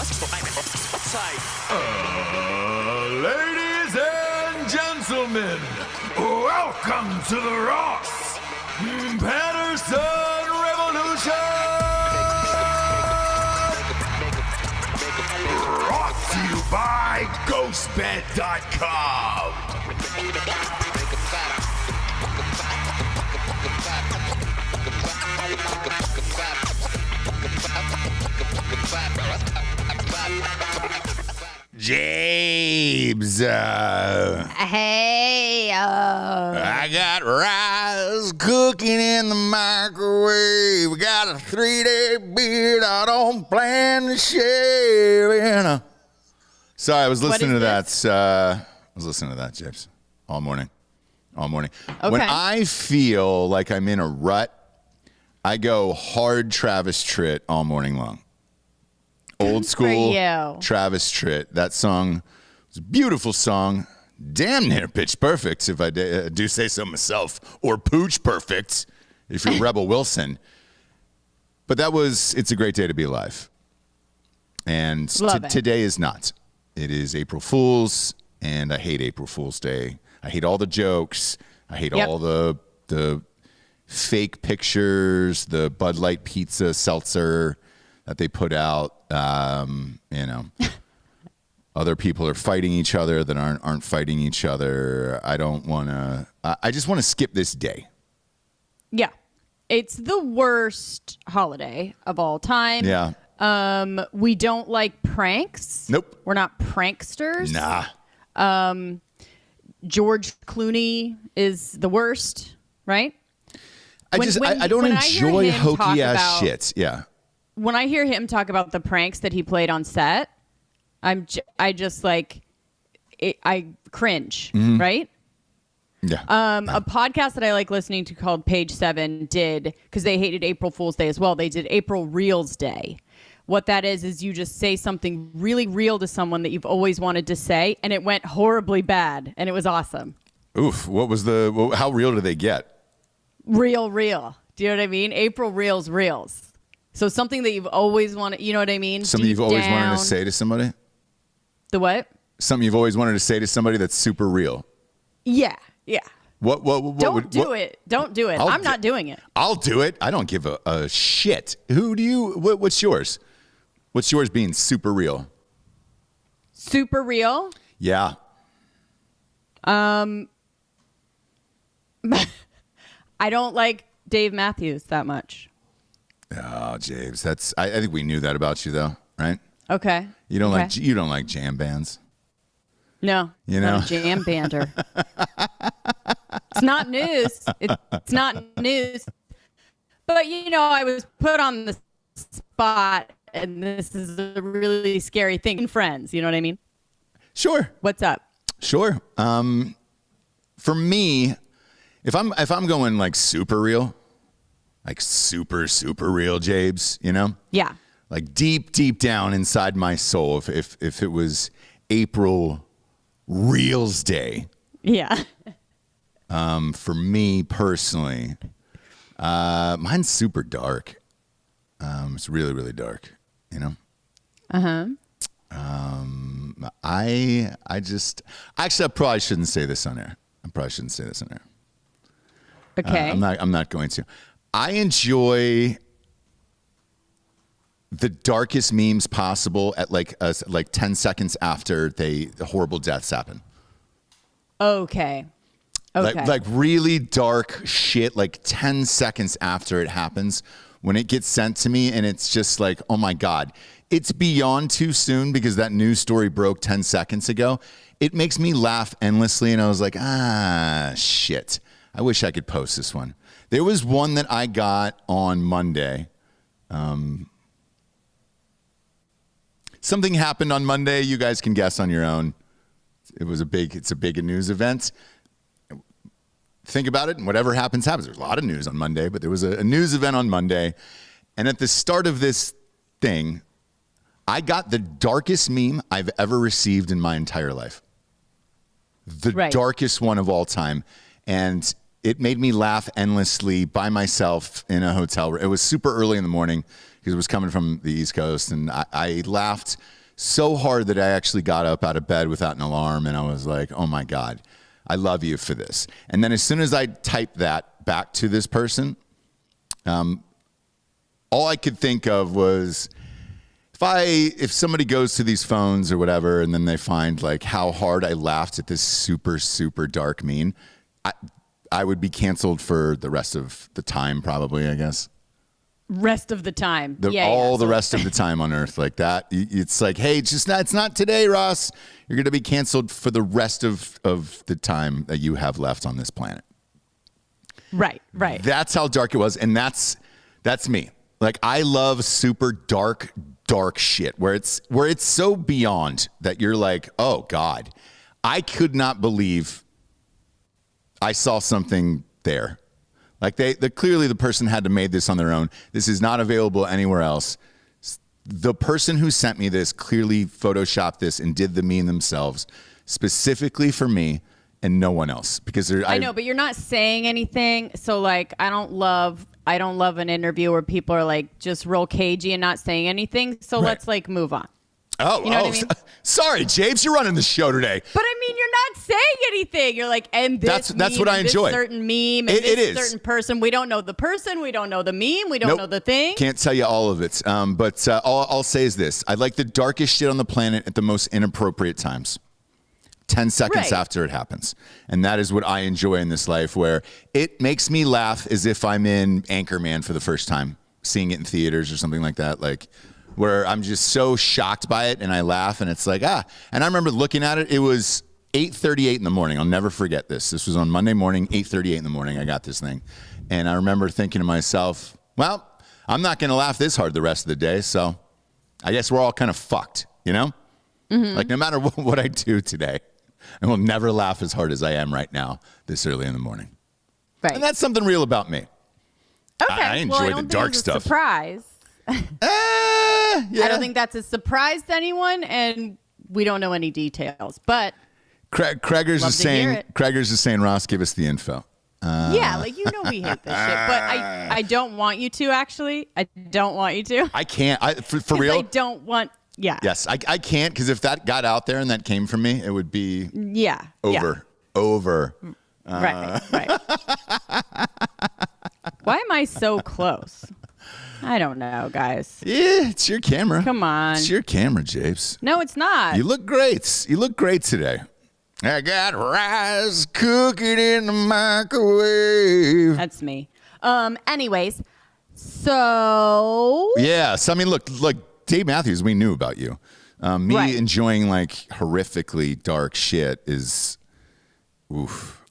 Ladies and gentlemen, welcome to the Ross Patterson Revolution! Brought to you by Ghostbed.com. James, Hey, I got rice cooking in the microwave. We got a 3-day beard I don't plan to share. Sorry, I was listening to that. I was listening to that, James, all morning. Okay. When I feel like I'm in a rut, I go hard Travis Tritt all morning long. Old school Travis Tritt. That song was a beautiful song. Damn near pitch perfect, if I do say so myself. Or pooch perfect, if you're Rebel Wilson. But it's a great day to be alive. And today is not. It is April Fool's, and I hate April Fool's Day. I hate all the jokes. I hate all the fake pictures, the Bud Light pizza seltzer that they put out. Other people are fighting each other that aren't fighting each other. I don't want to. I just want to skip this day. Yeah, it's the worst holiday of all time. Yeah. We don't like pranks. Nope. We're not pranksters. Nah. George Clooney is the worst, right? I don't enjoy hokey ass shit. Yeah. When I hear him talk about the pranks that he played on set, I cringe, right? Yeah. A podcast that I like listening to called Page 7 did, because they hated April Fool's Day as well, they did April Reels Day. What that is you just say something really real to someone that you've always wanted to say, and it went horribly bad, and it was awesome. Oof. How real do they get? Real. Do you know what I mean? April Reels. So something that you've always wanted, you know what I mean? Something you've always wanted to say to somebody? The what? Something you've always wanted to say to somebody that's super real. Yeah. What Don't do it. I'm not doing it. I'll do it. I don't give a shit. What's yours? What's yours being super real? Super real? Yeah. I don't like Dave Matthews that much. Oh, James, I think we knew that about you, though, right? Okay. You don't like jam bands. No, not a jam bander. It's not news. It's not news. But I was put on the spot, and this is a really scary thing. In Friends, you know what I mean? Sure. What's up? Sure. For me, if I'm going like super real. Like super, super real, Jabes, Yeah. Like deep down inside my soul, if it was April Reels Day. Yeah. For me personally, mine's super dark. It's really, really dark, Uh-huh. I probably shouldn't say this on air. Okay. I'm not going to. I enjoy the darkest memes possible at like 10 seconds after the horrible deaths happen. Okay. Like really dark shit, like 10 seconds after it happens, when it gets sent to me, and it's just like, oh my God, it's beyond too soon because that news story broke 10 seconds ago. It makes me laugh endlessly, and I was like, shit. I wish I could post this one. There was one that I got on Monday. Something happened on Monday. You guys can guess on your own. It's a big news event. Think about it, and whatever happens. There's a lot of news on Monday, but there was a news event on Monday. And at the start of this thing, I got the darkest meme I've ever received in my entire life. The darkest one of all time. And it made me laugh endlessly by myself in a hotel room. It was super early in the morning because it was coming from the East Coast, and I laughed so hard that I actually got up out of bed without an alarm, and I was like, oh my God, I love you for this. And then as soon as I typed that back to this person, all I could think of was, if somebody goes to these phones or whatever, and then they find like how hard I laughed at this super, super dark meme, I would be canceled for the rest of the time, probably, I guess. Rest of the time. The rest of the time on Earth, like that. It's like, hey, it's not today, Ross. You're going to be canceled for the rest of the time that you have left on this planet. Right. That's how dark it was, and that's me. Like, I love super dark shit where it's so beyond that you're like, oh God, I could not believe I saw something there. Like clearly the person had to made this on their own. This is not available anywhere else. The person who sent me this clearly photoshopped this and did the meme themselves specifically for me and no one else, because I know, but you're not saying anything. So like, I don't love an interview where people are like just real cagey and not saying anything. So let's like move on. Oh, you know what I mean? Sorry, James, you're running the show today. But I mean, you're not saying anything. You're like, and this that's what I enjoy. This certain meme, and it this is. certain person. We don't know the person. We don't know the meme. We don't know the thing. Can't tell you all of it. But all I'll say is this: I like the darkest shit on the planet at the most inappropriate times. 10 seconds after it happens. And that is what I enjoy in this life, where it makes me laugh as if I'm in Anchorman for the first time, seeing it in theaters or something like that, like where I'm just so shocked by it and I laugh and it's like, And I remember looking at it, it was 8:38 in the morning. I'll never forget this. This was on Monday morning, 8:38 in the morning, I got this thing. And I remember thinking to myself, well, I'm not going to laugh this hard the rest of the day, so I guess we're all kind of fucked, you know? Mm-hmm. Like, no matter what I do today, I will never laugh as hard as I am right now this early in the morning. Right. And that's something real about me. Okay. I enjoy the dark stuff. Surprise. Yeah. I don't think that's a surprise to anyone, and we don't know any details. But Craigers is saying, Ross, give us the info. Yeah, like, you know, we hate this shit, but I don't want you to, actually. I don't want you to. I can't. For real? I don't want. Yeah. Yes, I can't, because if that got out there and that came from me, it would be over. Right. Why am I so close? I don't know, guys. Yeah, it's your camera. Come on. It's your camera, Japes. No, it's not. You look great. You look great today. I got rice cooking in the microwave. That's me. Anyways, so. Yeah, so I mean, look, Dave Matthews, we knew about you. Me enjoying like horrifically dark shit is, oof.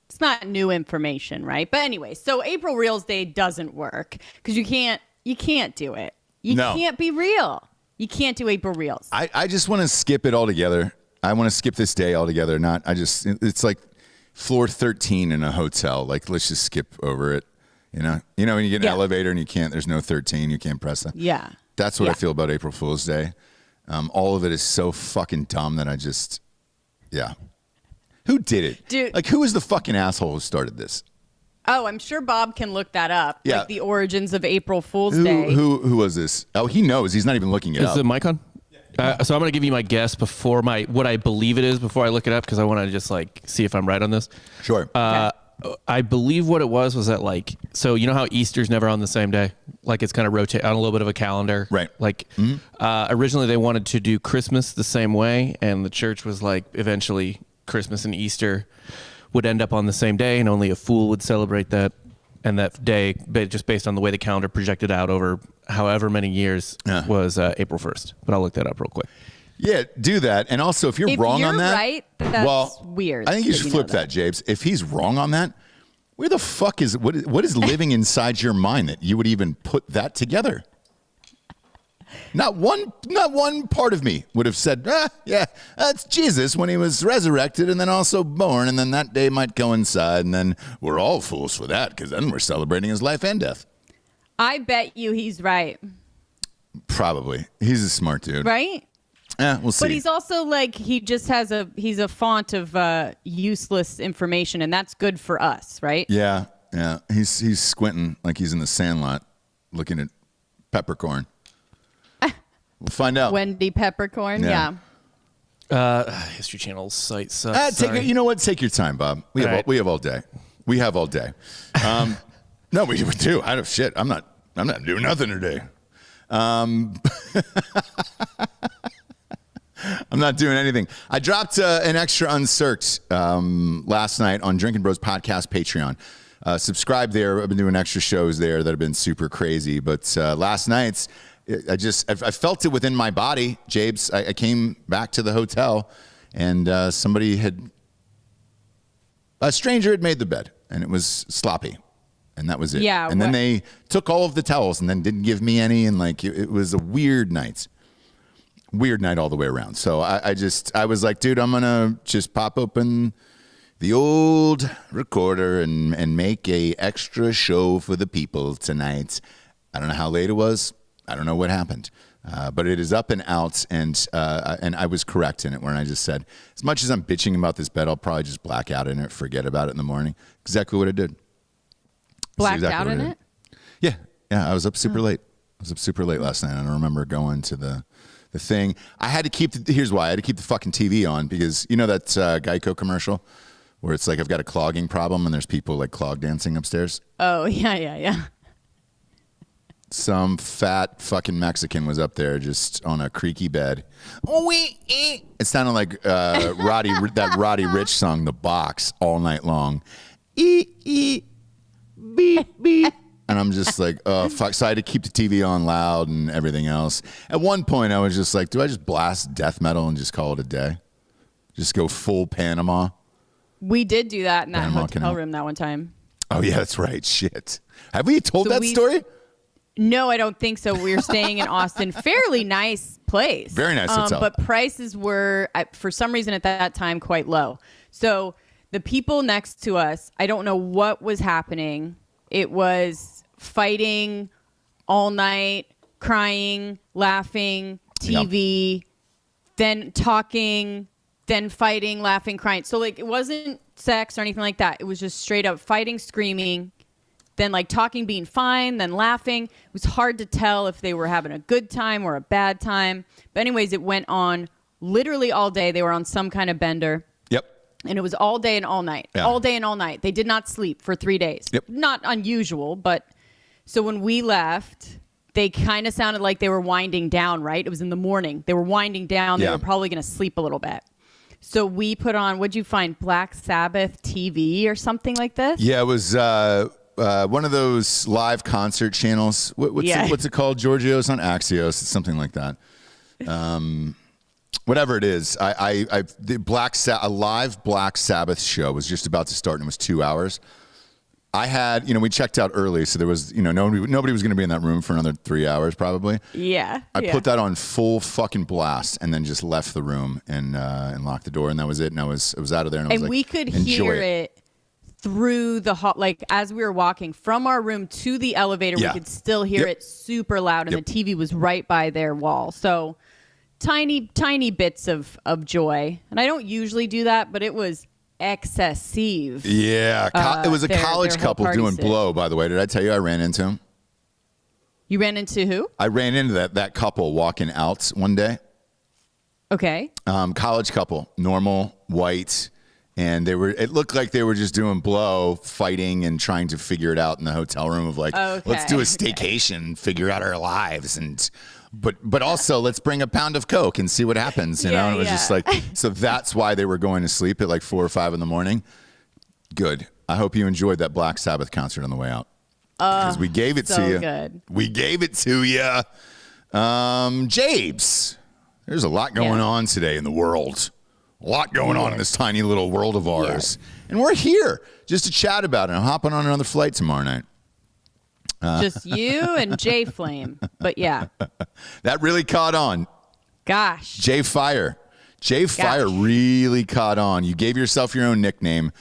It's not new information, right? But anyway, so April Reels Day doesn't work because you can't do it. You can't be real. You can't do April Reels. I just want to skip it altogether. I want to skip this day altogether. It's like floor 13 in a hotel. Like, let's just skip over it. You know when you get an elevator and there's no 13, you can't press that. Yeah. That's what I feel about April Fool's Day. All of it is so fucking dumb that I just, Who did it? Dude. Like, who was the fucking asshole who started this? Oh, I'm sure Bob can look that up. Yeah. Like the origins of April Fool's Day. Who was this? Oh, he knows. He's not even looking it up. Is the mic on? So I'm going to give you my guess before what I believe it is before I look it up, because I want to just like see if I'm right on this. Sure. Okay. I believe what it was that, like, so you know how Easter's never on the same day? Like, it's kind of rotate on a little bit of a calendar. Right. Like, originally they wanted to do Christmas the same way, and the church was like, eventually Christmas and Easter would end up on the same day, and only a fool would celebrate that. And that day, just based on the way the calendar projected out over however many years, was April 1st. But I'll look that up real quick. Yeah, do that. And also, if you're wrong on that, right, that's weird. I think you should flip that, Japes. If he's wrong on that, where the fuck is what is living inside your mind that you would even put that together? Not one part of me would have said, that's Jesus when he was resurrected and then also born, and then that day might coincide, and then we're all fools for that because then we're celebrating his life and death. I bet you he's right. Probably. He's a smart dude. Right? Yeah, we'll see. But he's also like, he's a font of useless information, and that's good for us, right? Yeah. He's squinting like he's in the Sandlot, looking at peppercorn. We'll find out. Wendy Peppercorn, yeah. History Channel site sucks. You know what? Take your time, Bob. We have all day. We have all day. No, we do. I don't shit. I'm not doing nothing today. I'm not doing anything. I dropped an extra uncirked last night on Drinking Bros Podcast Patreon. Subscribe there. I've been doing extra shows there that have been super crazy. But last night's, I felt it within my body, Jabes. I came back to the hotel, and a stranger had made the bed, and it was sloppy. And that was it. Yeah. And then they took all of the towels and then didn't give me any. And like, it was a weird night. Weird night all the way around. So I was like, dude, I'm going to just pop open the old recorder and make a extra show for the people tonight. I don't know how late it was. I don't know what happened. But it is up and out. And I was correct in it when I just said, as much as I'm bitching about this bed, I'll probably just black out in it, forget about it in the morning. Exactly what I did. Blacked out in it? Yeah. I was up super late. Last night. I don't remember going to the thing. I had to keep here's why. I had to keep the fucking TV on because you know that Geico commercial where it's like I've got a clogging problem and there's people like clog dancing upstairs? Oh, yeah. Some fat fucking Mexican was up there just on a creaky bed. It sounded like that Roddy Ricch song, The Box, all night long. Beep, beep. And I'm just like, oh, fuck. So I had to keep the TV on loud and everything else. At one point, I was just like, do I just blast death metal and just call it a day? Just go full Panama? We did do that in that hotel room that one time. Oh, yeah, that's right. Shit. Have we told that story? No, I don't think so. We were staying in Austin. Fairly nice place. Very nice hotel. But prices were, for some reason at that time, quite low. So the people next to us, I don't know what was happening. It was fighting all night, crying, laughing, TV, then talking, then fighting, laughing, crying. So like it wasn't sex or anything like that. It was just straight up fighting, screaming, then like talking, being fine, then laughing. It was hard to tell if they were having a good time or a bad time. But anyways, it went on literally all day. They were on some kind of bender. Yep. And it was all day and all night. Yeah. All day and all night. They did not sleep for 3 days. Yep. Not unusual, but so when we left, they kind of sounded like they were winding down, right? It was in the morning. They were winding down. They were probably going to sleep a little bit. So we put on, what'd you find, Black Sabbath TV or something like this? Yeah, it was one of those live concert channels. What's it called, Giorgio? It's not Axios. It's something like that. Whatever it is, a live Black Sabbath show was just about to start, and it was 2 hours. I had, we checked out early, so there was, nobody was going to be in that room for another 3 hours probably. Yeah. I put that on full fucking blast and then just left the room and locked the door, and that was it. And I was out of there, and I was like, we could hear it through the like as we were walking from our room to the elevator. We could still hear it super loud, and the TV was right by their wall. So tiny bits of joy, and I don't usually do that, but it was excessive. Yeah, it was a college couple doing blow. By the way, did I tell you I ran into him? You ran into who? I ran into that couple walking out one day. Okay. College couple, normal, white, and it looked like they were just doing blow, fighting and trying to figure it out in the hotel room of like, let's do a staycation, figure out our lives, but also let's bring a pound of Coke and see what happens. You know, and it was just like, so that's why they were going to sleep at like 4 or 5 in the morning. Good. I hope you enjoyed that Black Sabbath concert on the way out. Because we gave it to you. Good. We gave it to you. Jabes, there's a lot going on today in the world. A lot going on in this tiny little world of ours. And we're here just to chat about it. I'm hopping on another flight tomorrow night. Just you and J Flame. But yeah. That really caught on. Gosh. J Fire really caught on. You gave yourself your own nickname.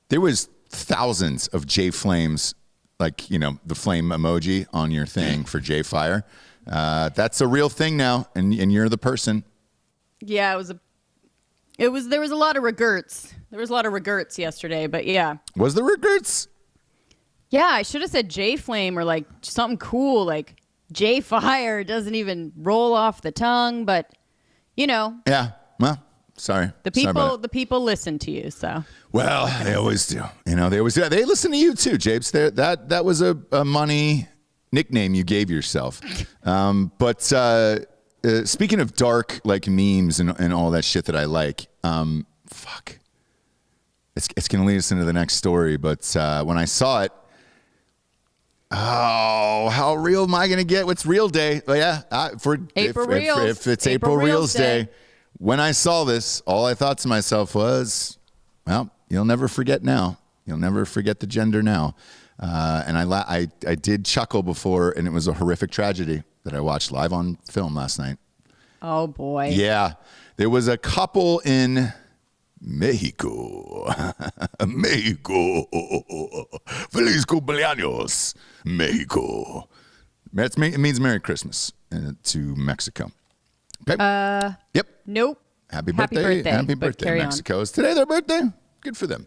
There was thousands of J Flames, like, the flame emoji on your thing for J Fire. That's a real thing now, and you're the person. Yeah, there was a lot of regrets. There was a lot of regrets yesterday, but yeah. Was there regrets? Yeah, I should have said J Flame or like something cool like J Fire. Doesn't even roll off the tongue, but you know. Yeah. Well, sorry. The people listen to you, so. Well, they always do. You know, they always do. They listen to you too, Japes. That was a money nickname you gave yourself. But speaking of dark like memes and all that shit that I like, fuck. It's going to lead us into the next story. But when I saw it, oh, how real am I going to get? What's Real Day? Oh, yeah. If it's April Reels Day. When I saw this, all I thought to myself was, well, you'll never forget now. You'll never forget the gender now. And I did chuckle before, and it was a horrific tragedy that I watched live on film last night. Oh, boy. Yeah. There was a couple in Mexico. Mexico. Feliz cumpleaños, Mexico. It means Merry Christmas to Mexico. Okay. Yep. Nope. Happy birthday, Mexico. Is today their birthday? Good for them.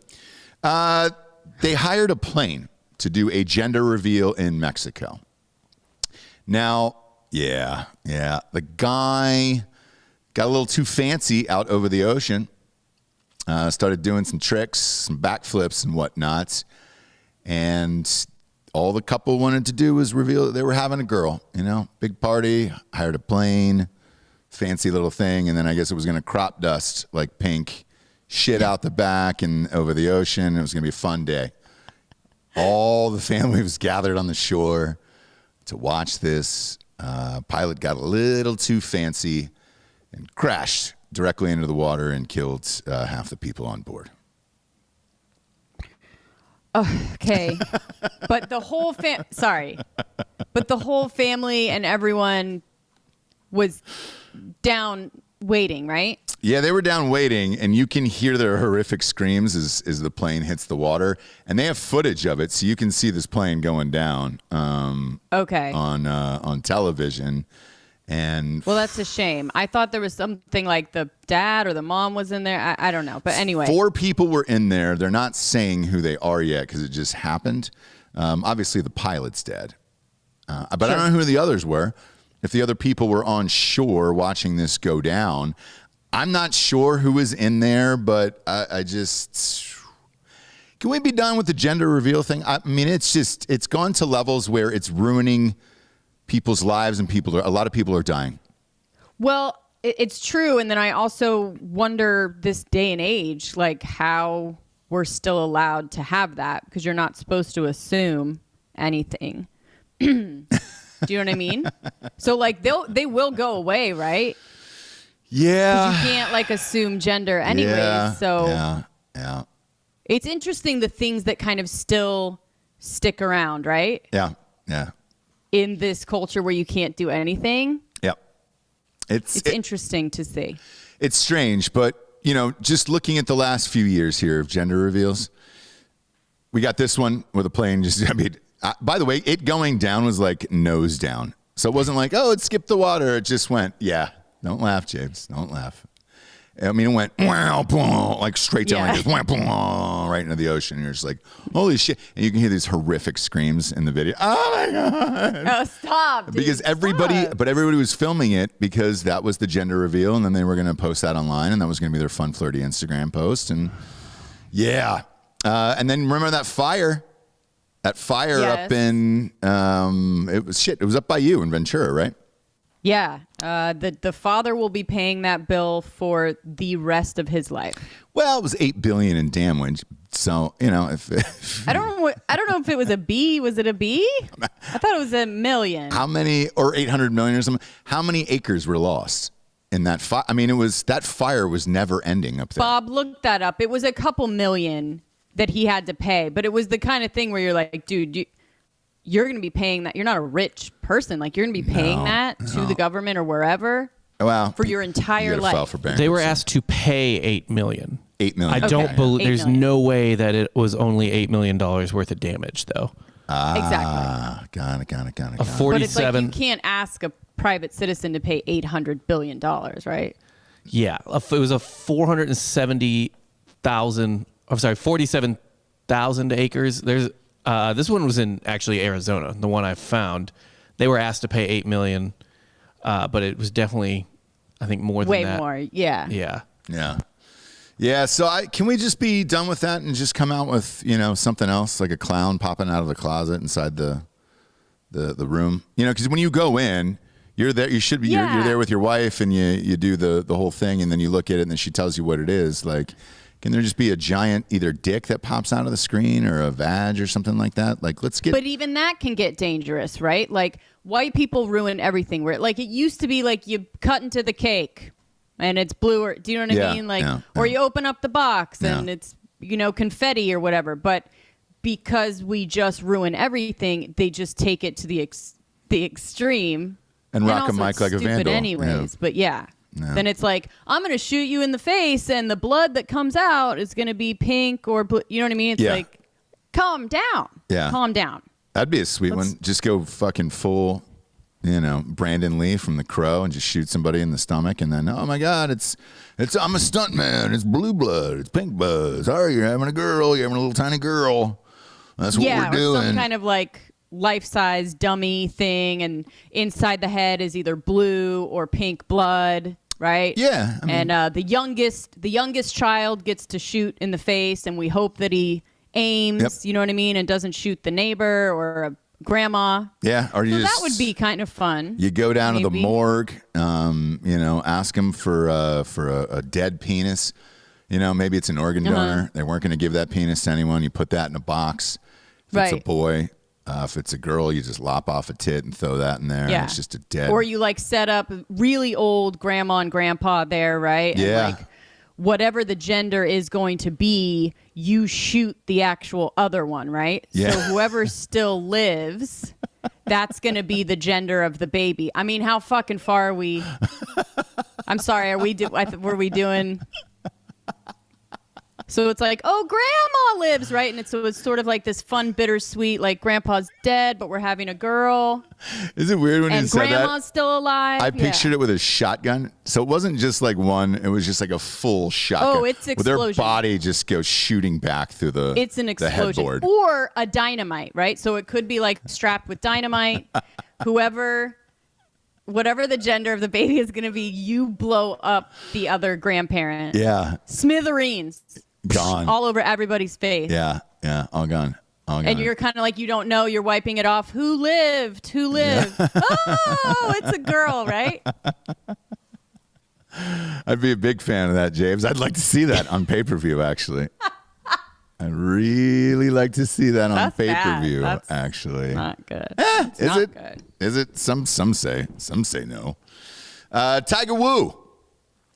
They hired a plane to do a gender reveal in Mexico. Now, yeah. The guy got a little too fancy out over the ocean. Started doing some tricks, some backflips and whatnot. And all the couple wanted to do was reveal that they were having a girl. You know, big party, hired a plane, fancy little thing. And then I guess it was going to crop dust like pink shit out the back and over the ocean. It was going to be a fun day. All the family was gathered on the shore to watch this. Pilot got a little too fancy and crashed directly into the water and killed half the people on board. Okay. But the whole family and everyone was down waiting, right? Yeah, they were down waiting, and you can hear their horrific screams as the plane hits the water. And they have footage of it, so you can see this plane going down. Okay. On television. And well, that's a shame. I thought there was something like the dad or the mom was in there. I don't know. But anyway. 4 people were in there. They're not saying who they are yet because it just happened. Obviously, the pilot's dead. But sure. I don't know who the others were. If the other people were on shore watching this go down, I'm not sure who was in there, but I just... Can we be done with the gender reveal thing? I mean, it's gone to levels where it's ruining people's lives, and a lot of people are dying. Well, it's true. And then I also wonder this day and age, like how we're still allowed to have that, because you're not supposed to assume anything. Do you know what I mean? So like they will go away, right? Yeah. You can't like assume gender anyway. Yeah. So yeah. It's interesting the things that kind of still stick around, right? Yeah. In this culture where you can't do anything. Yep. It's interesting to see. It's strange, but, you know, just looking at the last few years here of gender reveals, we got this one where the plane just, by the way, it going down was like nose down. So it wasn't like, oh, it skipped the water. It just went, yeah. Don't laugh, James. Don't laugh. I mean, it went like straight down like this, right into the ocean. And you're just like, holy shit. And you can hear these horrific screams in the video. Oh my God. Oh, stop. Dude, because everybody was filming it because that was the gender reveal. And then they were going to post that online. And that was going to be their fun, flirty Instagram post. And yeah. And then remember that fire? That fire yes. up in, it was up by you in Ventura, right? Yeah, the father will be paying that bill for the rest of his life. Well, it was $8 billion in damage, so you know if I don't know if it was a B. Was it a B? I thought it was $1 million. How many, or 800 million or something? How many acres were lost in that fire? I mean, that fire was never ending up there. Bob looked that up. It was a couple million that he had to pay, but it was the kind of thing where you're like, dude, you're going to be paying that. You're not a rich person. Like, you're going to be paying that to the government or wherever for your entire life. File for they were asked to pay $8 million. $8 million. I don't believe there's million. no way that it was only $8 million worth of damage, though. Exactly. Got it. A 47. But it's like you can't ask a private citizen to pay $800 billion, right? Yeah, it was a 47,000 acres. There's this one was in actually Arizona. The one I found, they were asked to pay $8 million, but it was definitely, I think, more than that. Way more. Yeah. Yeah. Yeah. Yeah. So can we just be done with that and just come out with, something else, like a clown popping out of the closet inside the room? Because when you go in, you're there. You should be. Yeah. You're there with your wife, and you do the whole thing, and then you look at it, and then she tells you what it is. Like, can there just be a giant either dick that pops out of the screen or a vag or something like that? Like, let's get. But even that can get dangerous, right? Like, white people ruin everything. Where like it used to be, like you cut into the cake, and it's blue, or do you know what I mean? Like, or you open up the box and it's confetti or whatever. But because we just ruin everything, they just take it to the extreme. And rock a mic like a vandal. Anyways, but then it's like, I'm going to shoot you in the face, and the blood that comes out is going to be pink or blue. You know what I mean? It's like, calm down. Yeah. Calm down. That'd be a sweet one. Just go fucking full, Brandon Lee from The Crow and just shoot somebody in the stomach, and then, oh my God, I'm a stunt man. It's blue blood. It's pink blood. Sorry, you're having a girl. You're having a little tiny girl. That's what we're doing. Some kind of like life-size dummy thing, and inside the head is either blue or pink blood, right? Yeah. And the youngest child gets to shoot in the face, and we hope that he aims, you know what I mean, and doesn't shoot the neighbor or a grandma. Yeah, or that would be kind of fun. You go down to the morgue, ask them for a dead penis. Maybe it's an organ donor. They weren't going to give that penis to anyone. You put that in a box. If it's a boy. If it's a girl, you just lop off a tit and throw that in there. Yeah. And it's just a dead. Or you like set up really old grandma and grandpa there, right? Yeah. And like whatever the gender is going to be, you shoot the actual other one, right? Yeah. So whoever still lives, that's going to be the gender of the baby. I mean, how fucking far are we? I'm sorry. Were we doing? So it's like, oh, grandma lives, right? And it's sort of like this fun, bittersweet, like grandpa's dead, but we're having a girl. Is it weird when you said that? And grandma's still alive. I pictured it with a shotgun. So it wasn't just like one, it was just like a full shotgun. Oh, it's explosion. With their body just goes shooting back through the It's an explosion. Headboard. Or a dynamite, right? So it could be like strapped with dynamite. Whatever the gender of the baby is going to be, you blow up the other grandparent. Yeah. Smithereens. Gone. All over everybody's face. Yeah. All gone. And you're kind of like, you don't know, you're wiping it off. Who lived? Oh, it's a girl, right? I'd be a big fan of that, James. I'd like to see that on pay-per-view, actually. I'd really like to see that on pay-per-view, actually. Not good. Is it? Good. Is it? Some say. Some say no. Tiger Woo.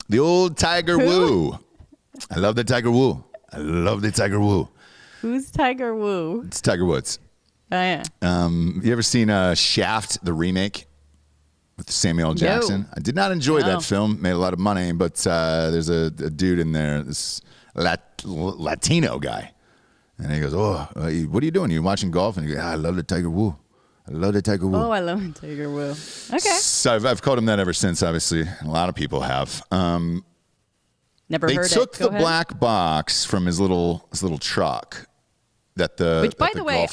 The old Tiger Woo. I love the Tiger Woo. Who's Tiger Woo? It's Tiger Woods. Oh, yeah. You ever seen Shaft, the remake with Samuel L. Jackson? No. I did not enjoy that film. Made a lot of money, but there's a dude in there, this Latino guy. And he goes, what are you doing? You watching golf? And he goes, I love the Tiger Woo. Oh, I love the Tiger Woo. Okay. So I've called him that ever since, obviously. A lot of people have. Never heard it. They took the black box from his little truck which, by the way,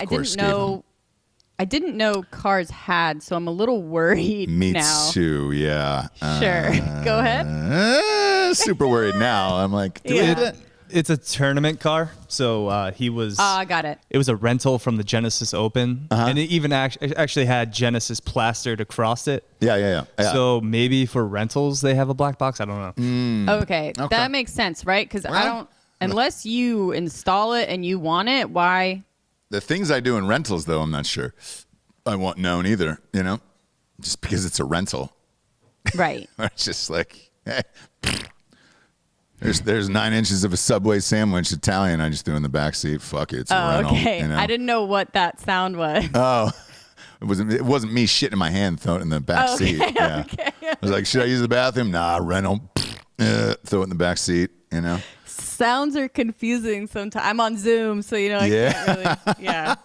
I didn't know cars had, so I'm a little worried now. Me too, yeah. Sure. Go ahead. Super worried now. I'm like, it's a tournament car, so he was. I got it. It was a rental from the Genesis Open, and it even actually had Genesis plastered across it. Yeah. So maybe for rentals they have a black box. I don't know. Okay, that makes sense, right? Because I don't. Unless you install it and you want it, why? The things I do in rentals, though, I'm not sure I want known either. Just because it's a rental, right? It's just like, hey. There's 9 inches of a Subway sandwich Italian I just threw in the backseat. Fuck it, it's a rental. Okay. I didn't know what that sound was. Oh, it wasn't me shitting my hand, throwing it in the backseat. Okay, yeah. Okay. I was like, should I use the bathroom? Nah, rental. Throw it in the backseat. Sounds are confusing sometimes. I'm on Zoom, so I can't really. Yeah.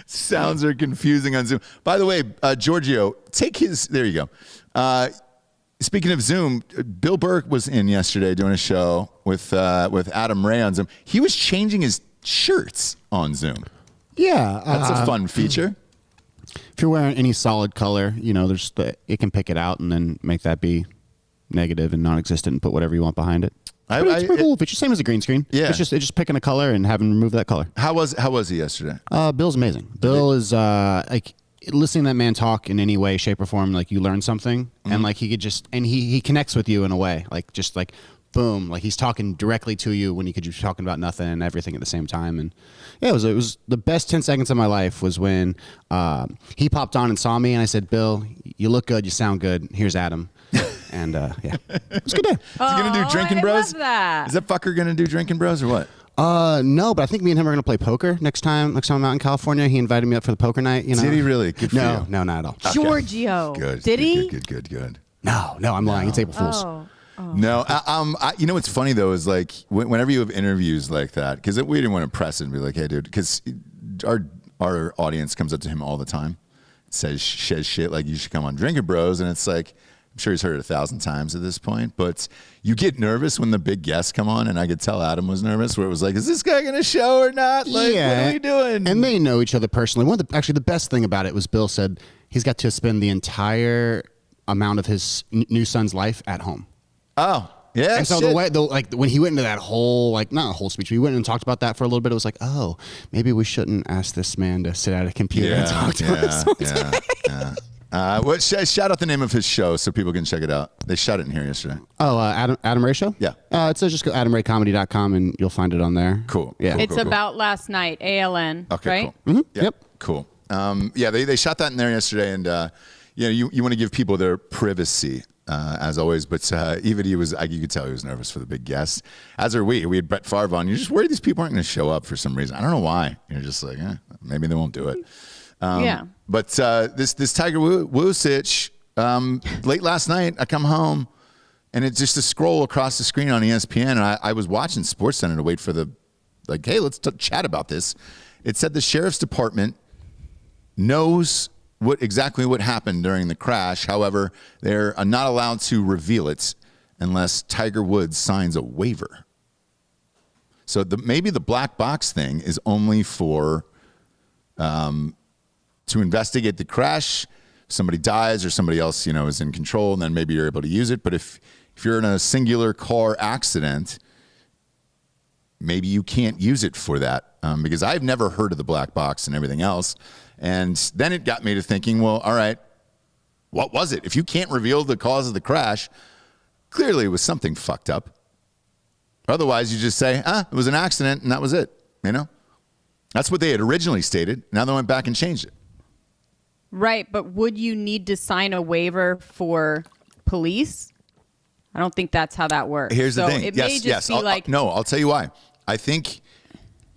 Sounds are confusing on Zoom. By the way, Giorgio, take his. There you go. Speaking of Zoom, Bill Burr was in yesterday doing a show with Adam Ray on Zoom. He was changing his shirts on Zoom. Yeah, that's a fun feature. If you're wearing any solid color, it can pick it out and then make that be negative and non-existent and put whatever you want behind it. It's pretty cool feature, same as a green screen. Yeah, it's just picking a color and having remove that color. How was he yesterday? Bill's amazing. Bill is like listening to that man talk in any way, shape, or form. Like you learn something, and like he could he connects with you in a way, like just like boom, like he's talking directly to you when you could just be talking about nothing and everything at the same time. And yeah, it was the best 10 seconds of my life was when he popped on and saw me, and I said, Bill, you look good, you sound good. Here's Adam. And yeah, it's a good day. Is he gonna do Drinking Bros? Love that. Is that fucker gonna do Drinking Bros or what? No, but I think me and him are gonna play poker next time I'm out in California. He invited me up for the poker night. Did he really? Good for you. No, not at all. Giorgio. Good. Did he? Good. No, I'm lying. It's April Fool's. Oh. No, you know what's funny though is like whenever you have interviews like that, because we didn't want to press it and be like, hey, dude, because our audience comes up to him all the time, says shit like you should come on Drinking Bros, and it's like I'm sure he's heard it 1,000 times at this point, but you get nervous when the big guests come on, and I could tell Adam was nervous, where it was like, is this guy going to show or not? Like, what are we doing? And they know each other personally. Actually, the best thing about it was Bill said he's got to spend the entire amount of his new son's life at home. Oh, yeah. And so when he went into that whole, like, not a whole speech, we went and talked about that for a little bit. It was like, oh, maybe we shouldn't ask this man to sit at a computer and talk to us. Yeah. Shout out the name of his show so people can check it out. They shot it in here yesterday. Oh, Adam Ray Show? Yeah. It says just go AdamRayComedy.com and you'll find it on there. Cool. Yeah. It's about last night, ALN, okay, right? Cool. Mm-hmm. Yep. Cool. Yeah, they shot that in there yesterday, and you want to give people their privacy. As always, but even you could tell he was nervous for the big guest. As are we. We had Brett Favre on. You're just worried these people aren't going to show up for some reason. I don't know why. You're just like, maybe they won't do it. Yeah. But this Tiger Woods sitch, late last night, I come home, and it's just a scroll across the screen on ESPN, and I was watching SportsCenter to wait for hey, let's chat about this. It said the sheriff's department knows exactly what happened during the crash. However, they're not allowed to reveal it unless Tiger Woods signs a waiver. So maybe the black box thing is only for to investigate the crash. Somebody dies or somebody else, is in control, and then maybe you're able to use it. But if you're in a singular car accident, maybe you can't use it for that, because I've never heard of the black box and everything else. And then it got me to thinking, well, all right, what was it? If you can't reveal the cause of the crash, clearly it was something fucked up. Otherwise, you just say, it was an accident, and that was it, That's what they had originally stated. Now they went back and changed it. Right, but would you need to sign a waiver for police? I don't think that's how that works. Here's the thing. It may just be I'll tell you why. I think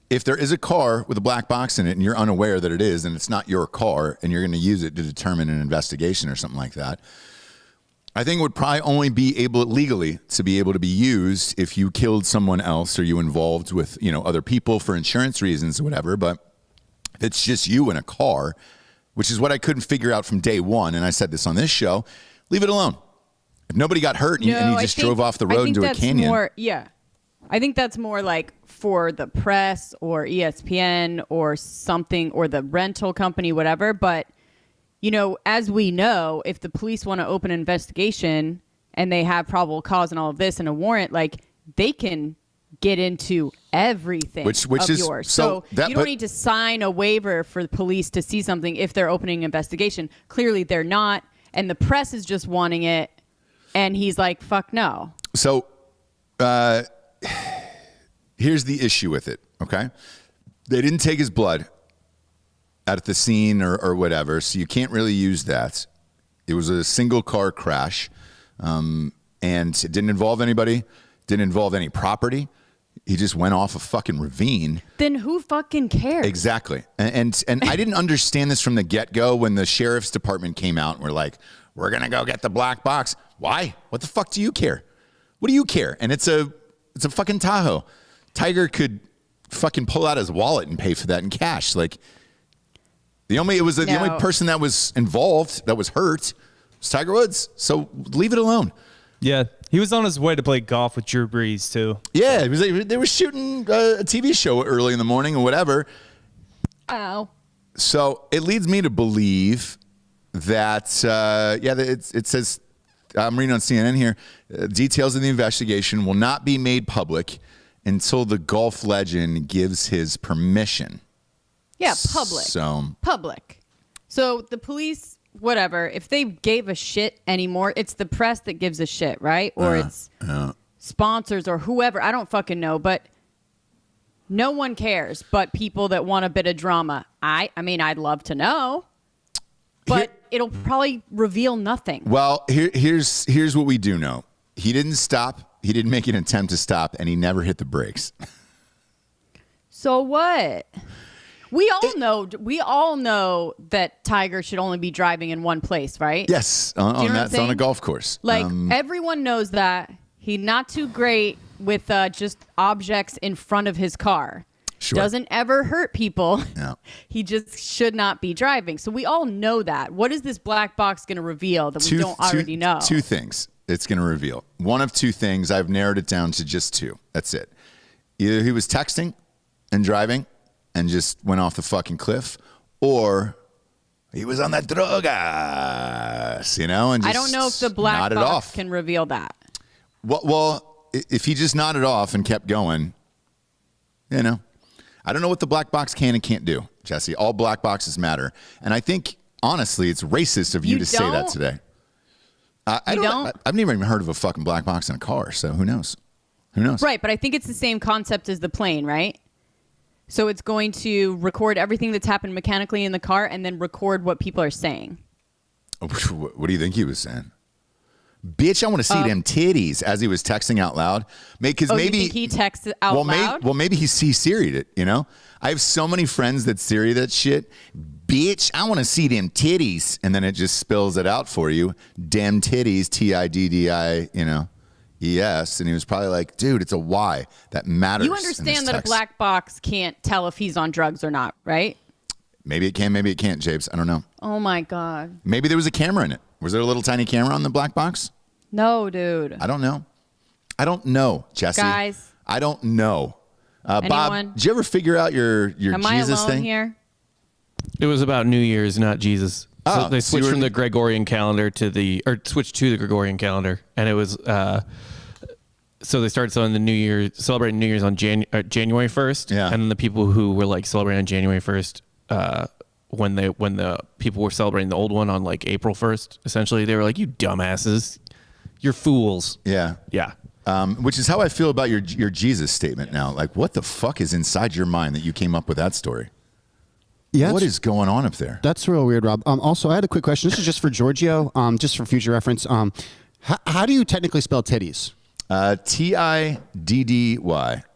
if there is a car with a black box in it and you're unaware that it is, and it's not your car, and you're going to use it to determine an investigation or something like that, I think it would probably only be able legally to be able to be used if you killed someone else or you involved with, other people for insurance reasons or whatever. But if it's just you in a car, which is what I couldn't figure out from day one, and I said this on this show, leave it alone. If nobody got hurt and you just drove off the road into a canyon. I think that's more like for the press or ESPN or something, or the rental company, whatever. But, as we know, if the police want to open an investigation and they have probable cause and all of this and a warrant, like, they can get into everything which of is yours. So you don't need to sign a waiver for the police to see something if they're opening an investigation. Clearly they're not, and the press is just wanting it, and he's like, fuck no. So here's the issue with it, okay? They didn't take his blood at the scene or whatever, so you can't really use that. It was a single car crash, and it didn't involve anybody, didn't involve any property. He just went off a fucking ravine. Then who fucking cares? Exactly. And I didn't understand this from the get-go when the sheriff's department came out and were like, we're going to go get the black box. Why? What the fuck do you care? What do you care? And it's a fucking Tahoe. Tiger could fucking pull out his wallet and pay for that in cash. Like, the only person that was involved, that was hurt, It's Tiger Woods. So leave it alone. Yeah, he was on his way to play golf with Drew Brees too. Yeah, they were shooting a TV show early in the morning or whatever. Oh. So it leads me to believe that, it says, I'm reading on CNN here, details of the investigation will not be made public until the golf legend gives his permission. Yeah, public. Public. So the police, whatever, if they gave a shit anymore, it's the press that gives a shit, right? Or it's sponsors or whoever. I don't fucking know, but no one cares but people that want a bit of drama. I mean, I'd love to know, but it'll probably reveal nothing. Well, here's what we do know. He didn't stop. He didn't make an attempt to stop, and he never hit the brakes. So what? We all know that Tiger should only be driving in one place, right? Yes, on a golf course. Like everyone knows that. He's not too great with just objects in front of his car. Sure. Doesn't ever hurt people. No. He just should not be driving. So we all know that. What is this black box going to reveal that we don't already know? Two things it's going to reveal. One of two things. I've narrowed it down to just two. That's it. Either he was texting and driving and just went off the fucking cliff, or he was on that drogas, and just I don't know if the black box off. can reveal that. Well, if he just nodded off and kept going, I don't know what the black box can and can't do, Jesse. All black boxes matter. And I think, honestly, it's racist of you to say that today. I've never even heard of a fucking black box in a car, so who knows? Who knows? Right, but I think it's the same concept as the plane, right? So it's going to record everything that's happened mechanically in the car and then record what people are saying. What do you think he was saying? Bitch, I want to see them titties as he was texting out loud. Because maybe you think he texts out loud? Maybe he Siri'd it, I have so many friends that Siri that shit. Bitch, I want to see them titties. And then it just spills it out for you. Dem titties, T-I-D-D-I, E-S. And he was probably like, dude, it's a Y. That matters. You understand that a black box can't tell if he's on drugs or not, right? Maybe it can, maybe it can't, Japes. I don't know. Oh, my God. Maybe there was a camera in it. Was there a little tiny camera on the black box? No, dude. I don't know, Jesse. Guys. I don't know. Bob, did you ever figure out your Am Jesus I alone thing? Here? It was about New Year's, not Jesus. So they switched from the Gregorian calendar switched to the Gregorian calendar, and it was so they started celebrating New Year's on January 1st, yeah. And then the people who were like celebrating on January 1st, when the people were celebrating the old one on like April 1st, essentially they were like, you dumbasses, you're fools. Yeah. Which is how I feel about your Jesus statement now. Like, what the fuck is inside your mind that you came up with that story? Yeah, what is going on up there? That's real weird, Rob. Also, I had a quick question. This is just for Giorgio, just for future reference. How do you technically spell titties? T-I-D-D-Y.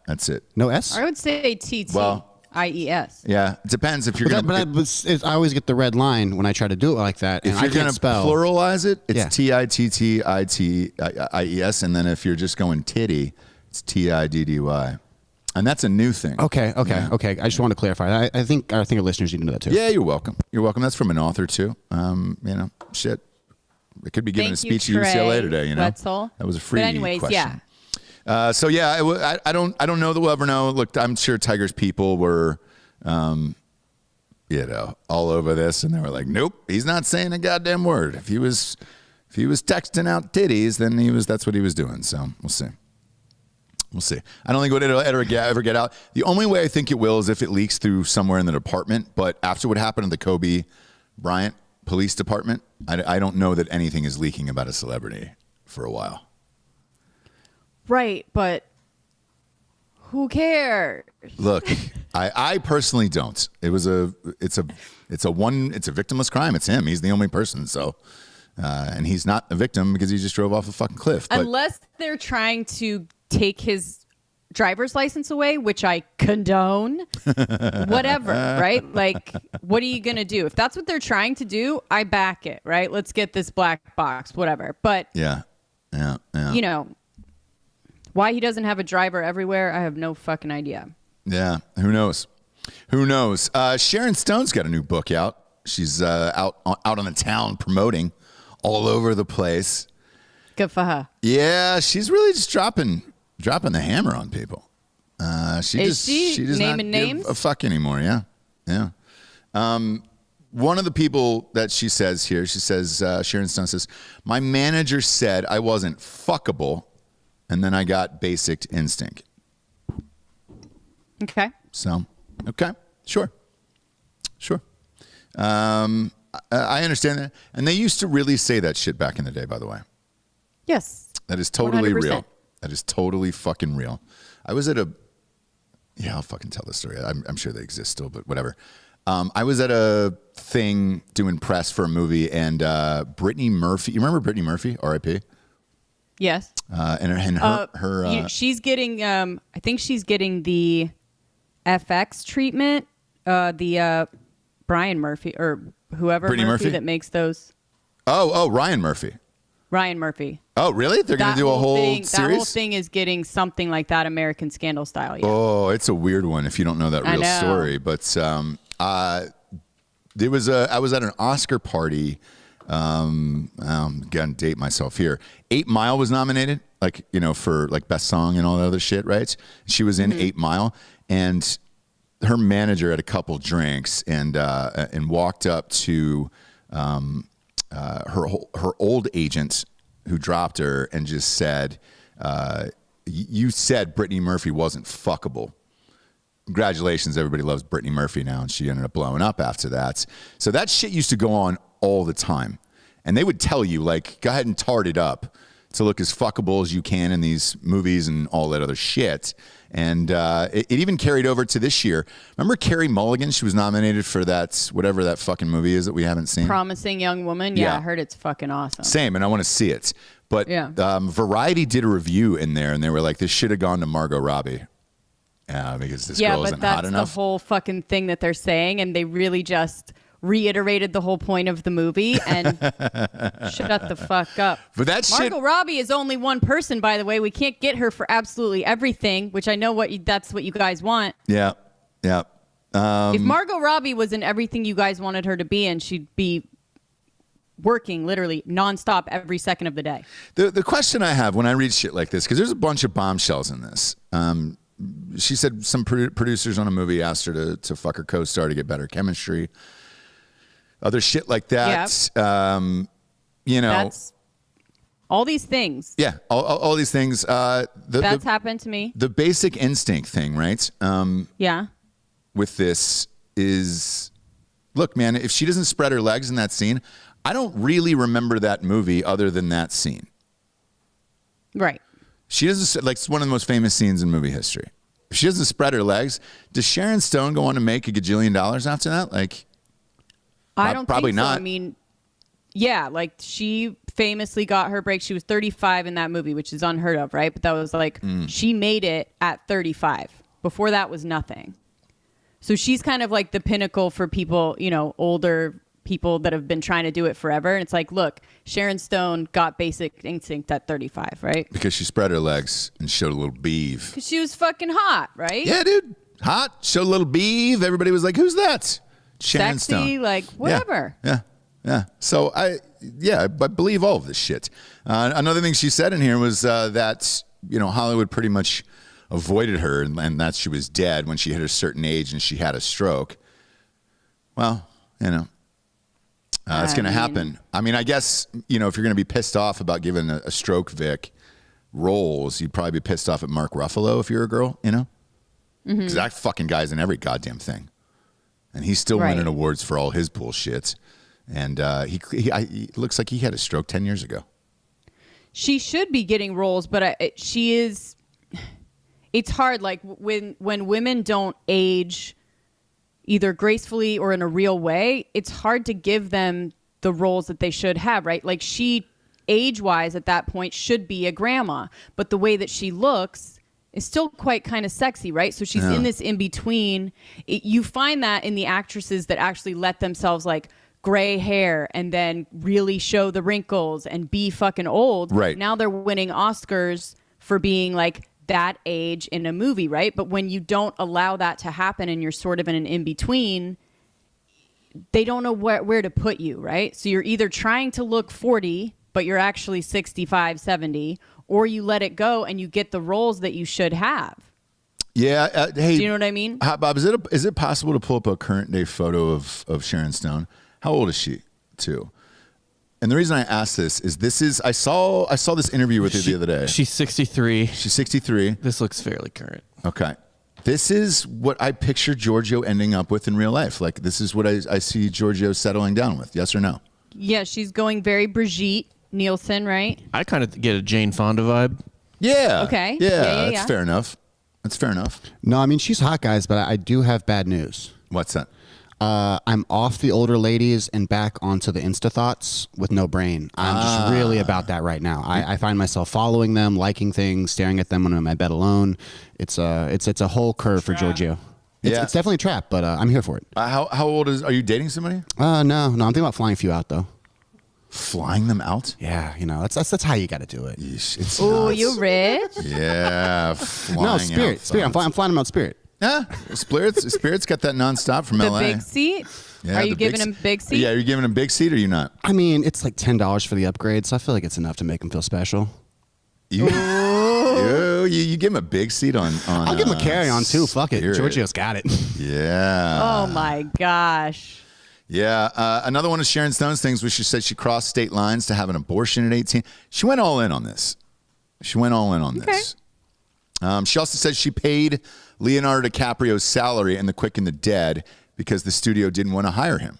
That's it. No S? I would say T-T-I-E-S. Yeah, it depends if you're going to... I always get the red line when I try to do it like that, and if you're going to pluralize it, it's T-I-T-T-I-T-I-E-S, and then if you're just going titty, it's T-I-D-D-Y. And that's a new thing. Okay. I just want to clarify. I think our listeners need to know that too. Yeah, you're welcome. That's from an author too. Shit. It could be giving a speech at UCLA today. Wetzel. That was a free. But anyways, question. I don't know that we'll ever know. Look, I'm sure Tiger's people were, all over this, and they were like, nope, he's not saying a goddamn word. If he was texting out titties, then that's what he was doing. So we'll see. I don't think it'll ever get out. The only way I think it will is if it leaks through somewhere in the department. But after what happened in the Kobe Bryant police department, I don't know that anything is leaking about a celebrity for a while. Right, but who cares? Look, I personally don't. It's a victimless crime. It's him. He's the only person. So, and he's not a victim because he just drove off a fucking cliff. Unless they're trying to take his driver's license away, which I condone. Whatever, right? Like, what are you gonna do? If that's what they're trying to do, I back it, right? Let's get this black box, whatever. But yeah. Why he doesn't have a driver everywhere, I have no fucking idea. Yeah, who knows? Sharon Stone's got a new book out. She's out on the town promoting all over the place. Good for her. Yeah, she's really just dropping the hammer on people. She does naming not names? give a fuck anymore. Yeah. One of the people that she says here, Sharon Stone says, my manager said I wasn't fuckable, and then I got basic instinct. Okay. So, okay, sure. I understand that. And they used to really say that shit back in the day, by the way. Yes. That is totally 100%. real. That is totally fucking real. I was at I'll fucking tell the story. I'm sure they exist still, but whatever. I was at a thing doing press for a movie, and Brittany Murphy. You remember Brittany Murphy? R.I.P. Yes. And her. She's getting. I think she's getting the FX treatment. The Brian Murphy or whoever Brittany Murphy that makes those. Oh, Ryan Murphy. Ryan Murphy. Oh, really? They're going to do a whole series? That whole thing is getting something like that American Scandal style. Yeah. Oh, it's a weird one if you don't know that real story. But I was at an Oscar party. I'm gonna date myself here. 8 Mile was nominated, for best song and all that other shit, right? She was in 8 Mile, and her manager had a couple drinks and walked up to her old agent who dropped her and just said, "You said Brittany Murphy wasn't fuckable. Congratulations, everybody loves Brittany Murphy now," and she ended up blowing up after that. So that shit used to go on all the time, and they would tell you go ahead and tart it up to look as fuckable as you can in these movies and all that other shit. And it even carried over to this year. Remember Carey Mulligan? She was nominated for that, whatever that fucking movie is that we haven't seen. Promising Young Woman. Yeah, I heard it's fucking awesome. Same, and I want to see it. But Variety did a review in there, and they were like, this should have gone to Margot Robbie. Because this girl isn't hot enough. Yeah, but that's the whole fucking thing that they're saying, and they really just reiterated the whole point of the movie and shut the fuck up. But that Margot Robbie is only one person, by the way. We can't get her for absolutely everything, which I know that's what you guys want. Yeah. If Margot Robbie was in everything you guys wanted her to be in, she'd be working literally nonstop every second of the day. The question I have when I read shit like this, because there's a bunch of bombshells in this. She said some producers on a movie asked her to fuck her co-star to get better chemistry. Other shit like that. Yep. That's all these things. Yeah, all these things. That's happened to me. The basic instinct thing, right? Yeah. With this is, look, man, if she doesn't spread her legs in that scene, I don't really remember that movie other than that scene. Right. She doesn't, it's one of the most famous scenes in movie history. If she doesn't spread her legs, does Sharon Stone go on to make $1 gajillion after that? I don't probably think so. not. I mean, yeah, she famously got her break. She was 35 in that movie, which is unheard of, right? But that was she made it at 35. Before that was nothing. So she's kind of the pinnacle for people, older people that have been trying to do it forever. And it's look, Sharon Stone got basic instinct at 35, right? Because she spread her legs and showed a little beef. Because she was fucking hot, right? Yeah, dude. Hot, showed a little beef. Everybody was like, who's that? Sharon Sexy, Stone. Whatever. Yeah. So I believe all of this shit. Another thing she said in here was that Hollywood pretty much avoided her, and that she was dead when she hit a certain age and she had a stroke. Well, it's going to happen. I mean, I guess if you're going to be pissed off about giving a stroke Vic roles, you'd probably be pissed off at Mark Ruffalo if you're a girl. Because that fucking guy's in every goddamn thing. And he's still winning awards for all his bullshit. And he looks like he had a stroke 10 years ago. She should be getting roles, but she is. It's hard. When women don't age either gracefully or in a real way, it's hard to give them the roles that they should have, right? She, age-wise at that point, should be a grandma. But the way that she looks is still quite kind of sexy, right? So she's in this in-between. You find that in the actresses that actually let themselves gray hair and then really show the wrinkles and be fucking old. Right. Now they're winning Oscars for being that age in a movie, right? But when you don't allow that to happen and you're sort of in an in-between, they don't know where to put you, right? So you're either trying to look 40, but you're actually 65, 70, or you let it go and you get the roles that you should have. Yeah. Hey, do you know what I mean? Hot Bob, is it possible to pull up a current day photo of Sharon Stone? How old is she, too? And the reason I ask this is I saw this interview with her the other day. She's 63. She's 63. This looks fairly current. Okay. This is what I picture Giorgio ending up with in real life. Like, this is what I see Giorgio settling down with. Yes or no? Yeah, she's going very Brigitte Nielsen, right? I kind of get a Jane Fonda vibe. Yeah. Okay. Yeah, that's fair enough. That's fair enough. No, I mean, she's hot, guys, but I do have bad news. What's that? I'm off the older ladies and back onto the Insta thoughts with no brain. I'm just really about that right now. I find myself following them, liking things, staring at them when I'm in my bed alone. It's a whole curve for Giorgio. It's definitely a trap, but I'm here for it. How old are you dating somebody? No. I'm thinking about flying a few out though. Flying them out? Yeah, that's how you got to do it. Oh, you rich? Yeah, no, Spirit. I'm flying them out Spirit. Yeah, Spirit's got that nonstop from the LA. The big seat? Yeah, are you giving him big seat? Yeah, are you giving him big seat or you not? I mean, it's like $10 for the upgrade, so I feel like it's enough to make him feel special. You give him a big seat on I'll give him a carry-on too. Fuck it. Spirit. Giorgio's got it. Yeah. Oh my gosh. Yeah. Another one of Sharon Stone's things was she said she crossed state lines to have an abortion at 18. She went all in on this. This. She also said she paid Leonardo DiCaprio's salary in The Quick and the Dead because the studio didn't want to hire him.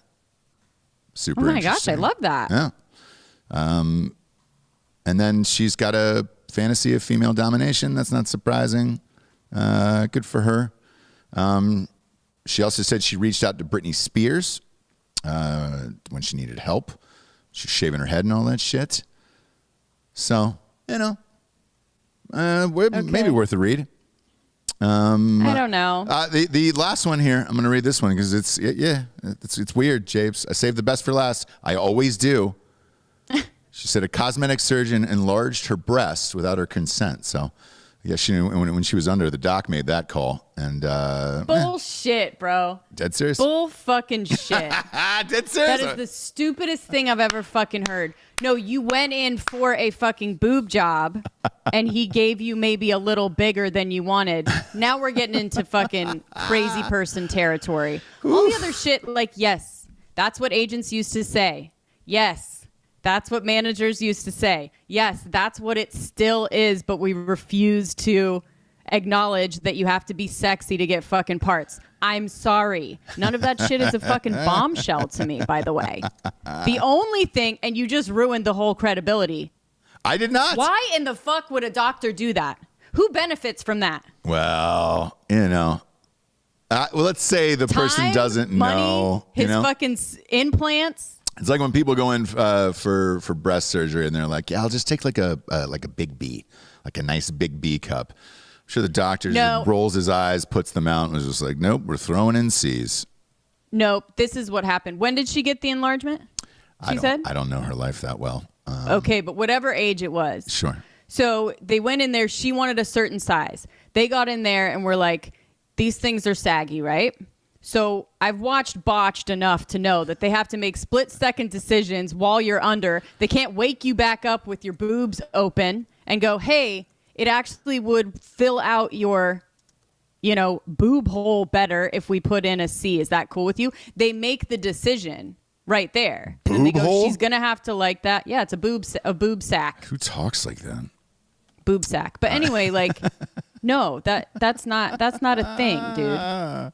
Super Oh my gosh, I love that. Yeah. And then she's got a fantasy of female domination. That's not surprising. Good for her. She also said she reached out to Britney Spears when she needed help. She's shaving her head and all that shit. So, maybe worth a read. I don't know. The last one here, I'm going to read this one because it's weird, Japes. I saved the best for last. I always do. She said a cosmetic surgeon enlarged her breast without her consent. So, yeah, she knew when she was under, the doc made that call. And bullshit, bro. Dead serious? Bull fucking shit. Dead serious? That is the stupidest thing I've ever fucking heard. No, you went in for a fucking boob job and he gave you maybe a little bigger than you wanted. Now we're getting into fucking crazy person territory. All the other shit, like, yes, that's what agents used to say. Yes, that's what managers used to say. Yes, that's what it still is, but we refuse to acknowledge that you have to be sexy to get fucking parts. I'm sorry. None of that shit is a fucking bombshell to me, by the way. The only thing, and you just ruined the whole credibility. I did not. Why in the fuck would a doctor do that? Who benefits from that? Well, let's say the person doesn't money, know. His fucking implants. It's like when people go in for breast surgery and they're like, yeah, I'll just take like a big B, like a nice big B cup. I'm sure the doctor just rolls his eyes, puts them out, and was just like, nope, we're throwing in C's. Nope, this is what happened. When did she get the enlargement? She said? I don't know her life that well. Okay, but whatever age it was. Sure. So they went in there. She wanted a certain size. They got in there and were like, these things are saggy, right? So I've watched Botched enough to know that they have to make split-second decisions while you're under. They can't wake you back up with your boobs open and go, hey, it actually would fill out your, boob hole better if we put in a C. Is that cool with you? They make the decision right there. Boob and they go, hole? she's going to have to like that. Yeah, it's a boob sack. Who talks like that? Boob sack. But anyway, no, that's not a thing, dude.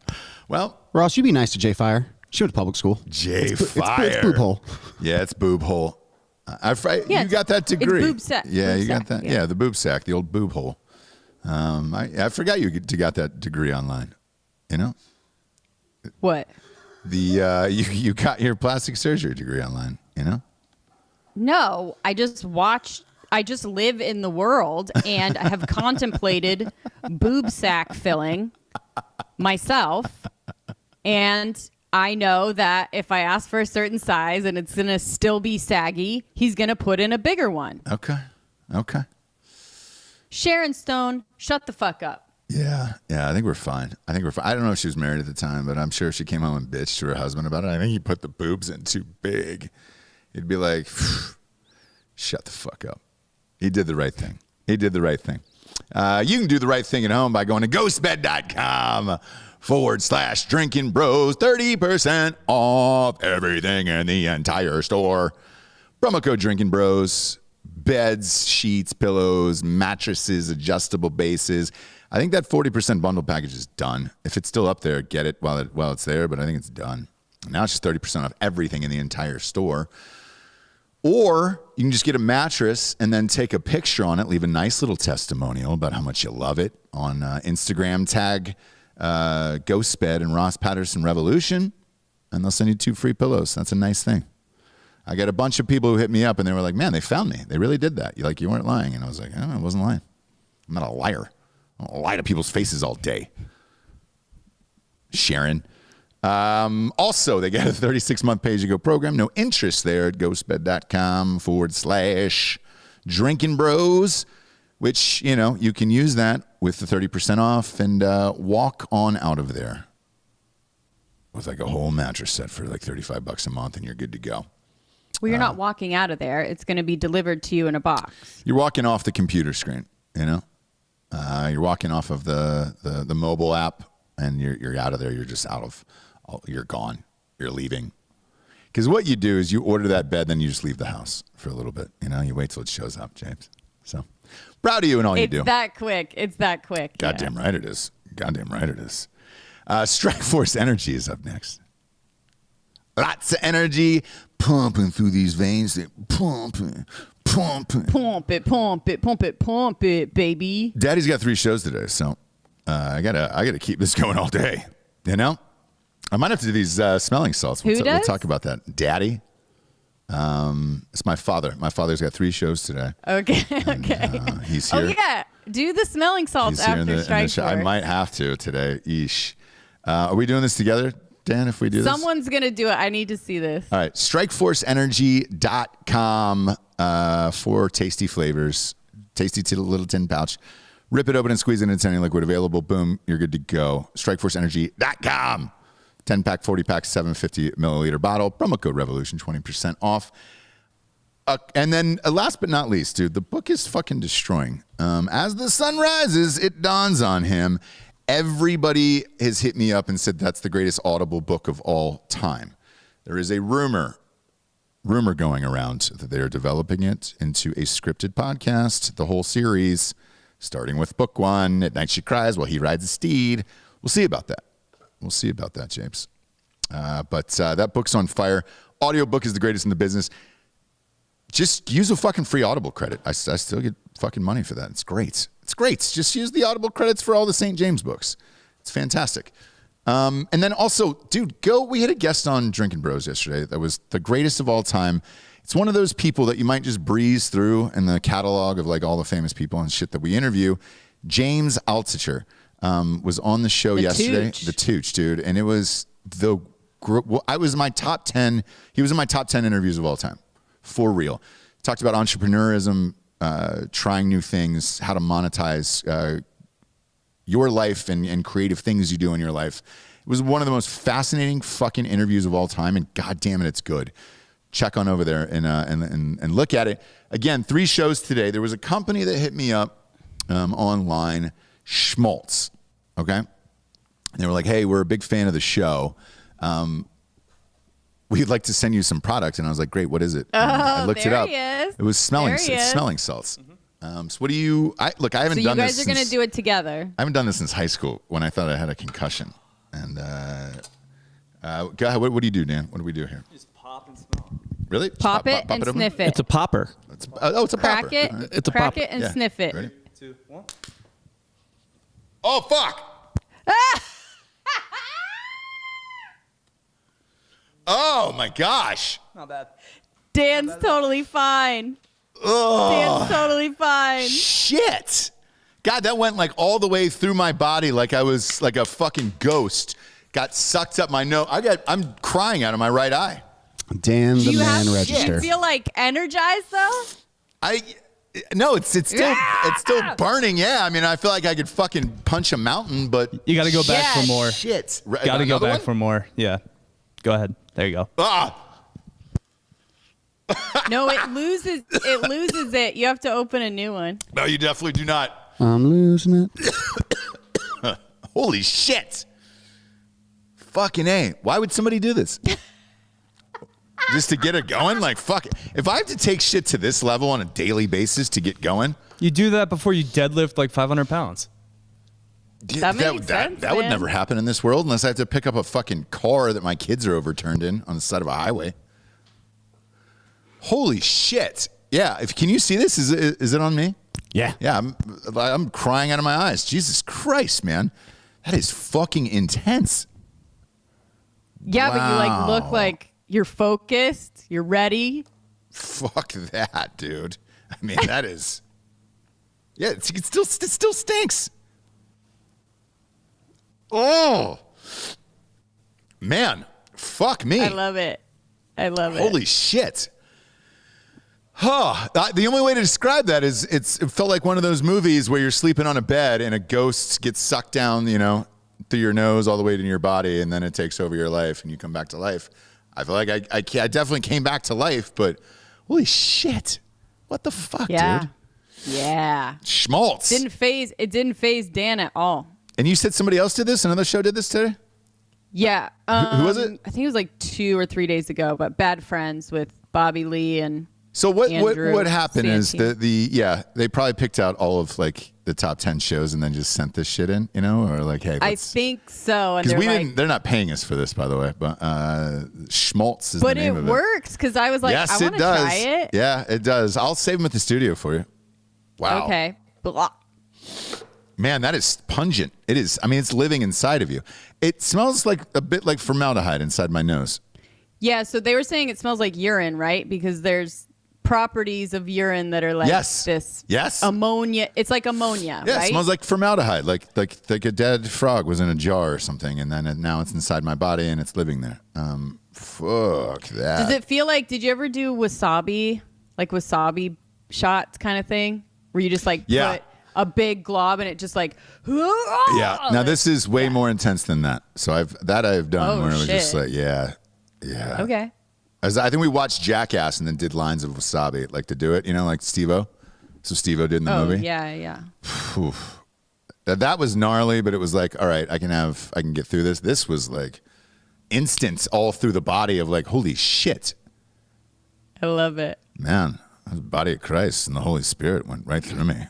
Well, Ross, you be nice to Jay Fire. She went to public school. Jay Fire. It's boob hole. Yeah, it's boob hole. You got that degree. It's boob sack. Yeah, boob you sack, got that. Yeah, the boob sack, the old boob hole. I forgot you got that degree online. What? You got your plastic surgery degree online. No, I just live in the world and I have contemplated boob sack filling myself. And I know that if I ask for a certain size and it's going to still be saggy, he's going to put in a bigger one. Okay. Sharon Stone, shut the fuck up. Yeah, I think we're fine. I don't know if she was married at the time, but I'm sure if she came home and bitched to her husband about it, I think he put the boobs in too big. He'd be like, shut the fuck up. He did the right thing. You can do the right thing at home by going to ghostbed.com/drinking bros. 30% off everything in the entire store. Promo code drinking bros. Beds, sheets, pillows, mattresses, adjustable bases. I think that 40% bundle package is done. If it's still up there, get it while it's there, but I think it's done. Now it's just 30% off everything in the entire store. Or you can just get a mattress and then take a picture on it, leave a nice little testimonial about how much you love it on Instagram, tag Ghostbed and Ross Patterson Revolution, and they'll send you 2 free pillows. That's a nice thing. I got a bunch of people who hit me up and they were like, man, they found me. They really did that. You weren't lying. And I was like, I wasn't lying. I'm not a liar. I don't lie to people's faces all day. Sharon. Also, they got a 36-month pay-as-you-go program. No interest there at ghostbed.com/drinking bros, which, you can use that with the 30% off and walk on out of there with like a whole mattress set for like $35 a month and you're good to go. Well, you're not walking out of there. It's going to be delivered to you in a box. You're walking off the computer screen, You're walking off of the mobile app, and you're out of there. You're just you're gone. You're leaving. Because what you do is you order that bed, then you just leave the house for a little bit. You wait till it shows up, James. So proud of you and all you do. It's that quick. Goddamn right it is. Strikeforce Energy is up next. Lots of energy pumping through these veins. Pumping. Pump it, baby. Daddy's got 3 shows today, so I gotta keep this going all day. I might have to do these smelling salts. We'll talk about that. Daddy. It's my father. My father's got 3 shows today. Okay. He's here. Oh yeah, do the smelling salts after Strike Force. I might have to today. Yeesh. Are we doing this together, Dan, if we do this? Someone's going to do it. I need to see this. All right. StrikeForceEnergy.com for tasty flavors. Tasty little tin pouch. Rip it open and squeeze it into any liquid available. Boom. You're good to go. StrikeForceEnergy.com. 10-pack, 40-pack, 750-milliliter bottle. Promo code REVOLUTION, 20% off. And then last but not least, dude, the book is fucking destroying. As the sun rises, it dawns on him. Everybody has hit me up and said that's the greatest Audible book of all time. There is a rumor going around that they are developing it into a scripted podcast, the whole series, starting with book 1, At Night She Cries While He Rides a Steed. We'll see about that. James. But that book's on fire. Audiobook is the greatest in the business. Just use a fucking free Audible credit. I still get fucking money for that. It's great. Just use the Audible credits for all the St. James books. It's fantastic. And then also, dude, we had a guest on Drinking Bros yesterday that was the greatest of all time. It's one of those people that you might just breeze through in the catalog of like all the famous people and shit that we interview. James Altucher was on the show yesterday. The Tooch, dude. And it was I was in my top 10. He was in my top 10 interviews of all time. For real. Talked about entrepreneurism, trying new things, how to monetize your life and creative things you do in your life. It was one of the most fascinating fucking interviews of all time, and God damn it, it's good. Check on over there and look at it. Again, 3 shows today. There was a company that hit me up online, Schmaltz, okay? And they were like, hey, we're a big fan of the show. We'd like to send you some product. And I was like, great, what is it? And I looked it up. It was smelling salts. So what do you, I haven't done this. So you guys are going to do it together. I haven't done this since high school when I thought I had a concussion. And go ahead, what do you do, Dan? What do we do here? Just pop and smell. Really? Pop it and sniff it. It's a popper. It's a popper. It's a crack popper. it and sniff it. Ready? 2, 1. Oh, fuck. Oh, my gosh. Not bad. Dan's totally fine. Oh, Dan's totally fine. shit. God, that went like all the way through my body like I was like a fucking ghost. Got sucked up my nose. I'm crying out of my right eye. Dan the man register. Do you feel like energized though? No, it's still burning. Yeah, I mean, I feel like I could fucking punch a mountain, but You got to go back for more. Shit, Got to go back for more. Yeah, go ahead. There you go. No, it loses it. You have to open a new one. No, you definitely do not. I'm losing it. Holy shit! Fucking A. Why would somebody do this? Just to get it going? Like, fuck it. If I have to take shit to this level on a daily basis to get going. You do that before you deadlift like 500 pounds. That makes sense, That would man. never happen in this world unless I have to pick up a fucking car that my kids are overturned in on the side of a highway. Holy shit. Yeah. Can you see this? Is it on me? Yeah. Yeah. I'm crying out of my eyes. Jesus Christ, man. That is fucking intense. Yeah, but you Wow. look like you're focused. You're ready. Fuck that, dude. I mean, that is. Yeah, it still stinks. Oh, man. Fuck me. I love it. Holy shit. The only way to describe that is it felt like one of those movies where you're sleeping on a bed and a ghost gets sucked down, through your nose all the way to your body, and then it takes over your life and you come back to life. I feel like I definitely came back to life, but holy shit. What the fuck, dude? Yeah. Schmaltz. It didn't phase Dan at all. And you said somebody else did this? Another show did this today? Yeah. Who was it? I think it was like 2 or 3 days ago, but Bad Friends with Bobby Lee and So what Andrew happened is Santini. they probably picked out all of like the top 10 shows and then just sent this shit in, or like, hey, I think so. And because they're not paying us for this, by the way, but Schmaltz is the name of it. But it works because I was like, Yes, I want to try it. Yeah, it does. I'll save them at the studio for you. Wow. Okay. Blah. Man, that is pungent. It is. I mean, it's living inside of you. It smells like a bit like formaldehyde inside my nose. Yeah, so they were saying it smells like urine, right? Because there's properties of urine that are like this ammonia. It's like ammonia, Yeah, right? it smells like formaldehyde, like a dead frog was in a jar or something, and then now it's inside my body and it's living there. Fuck that. Does it feel like, did you ever do wasabi, like wasabi shots kind of thing? Where you just like put a big glob and it just like, yeah. Now this is way more intense than that. So I've done where it was just like, yeah. Okay. I think we watched Jackass and then did lines of wasabi, like to do it, like Steve-O. So Steve-O did in the movie. Yeah. Oof. That was gnarly, but it was like, all right, I can get through this. This was like instant all through the body of like, holy shit. I love it. Man, the body of Christ and the Holy Spirit went right through me.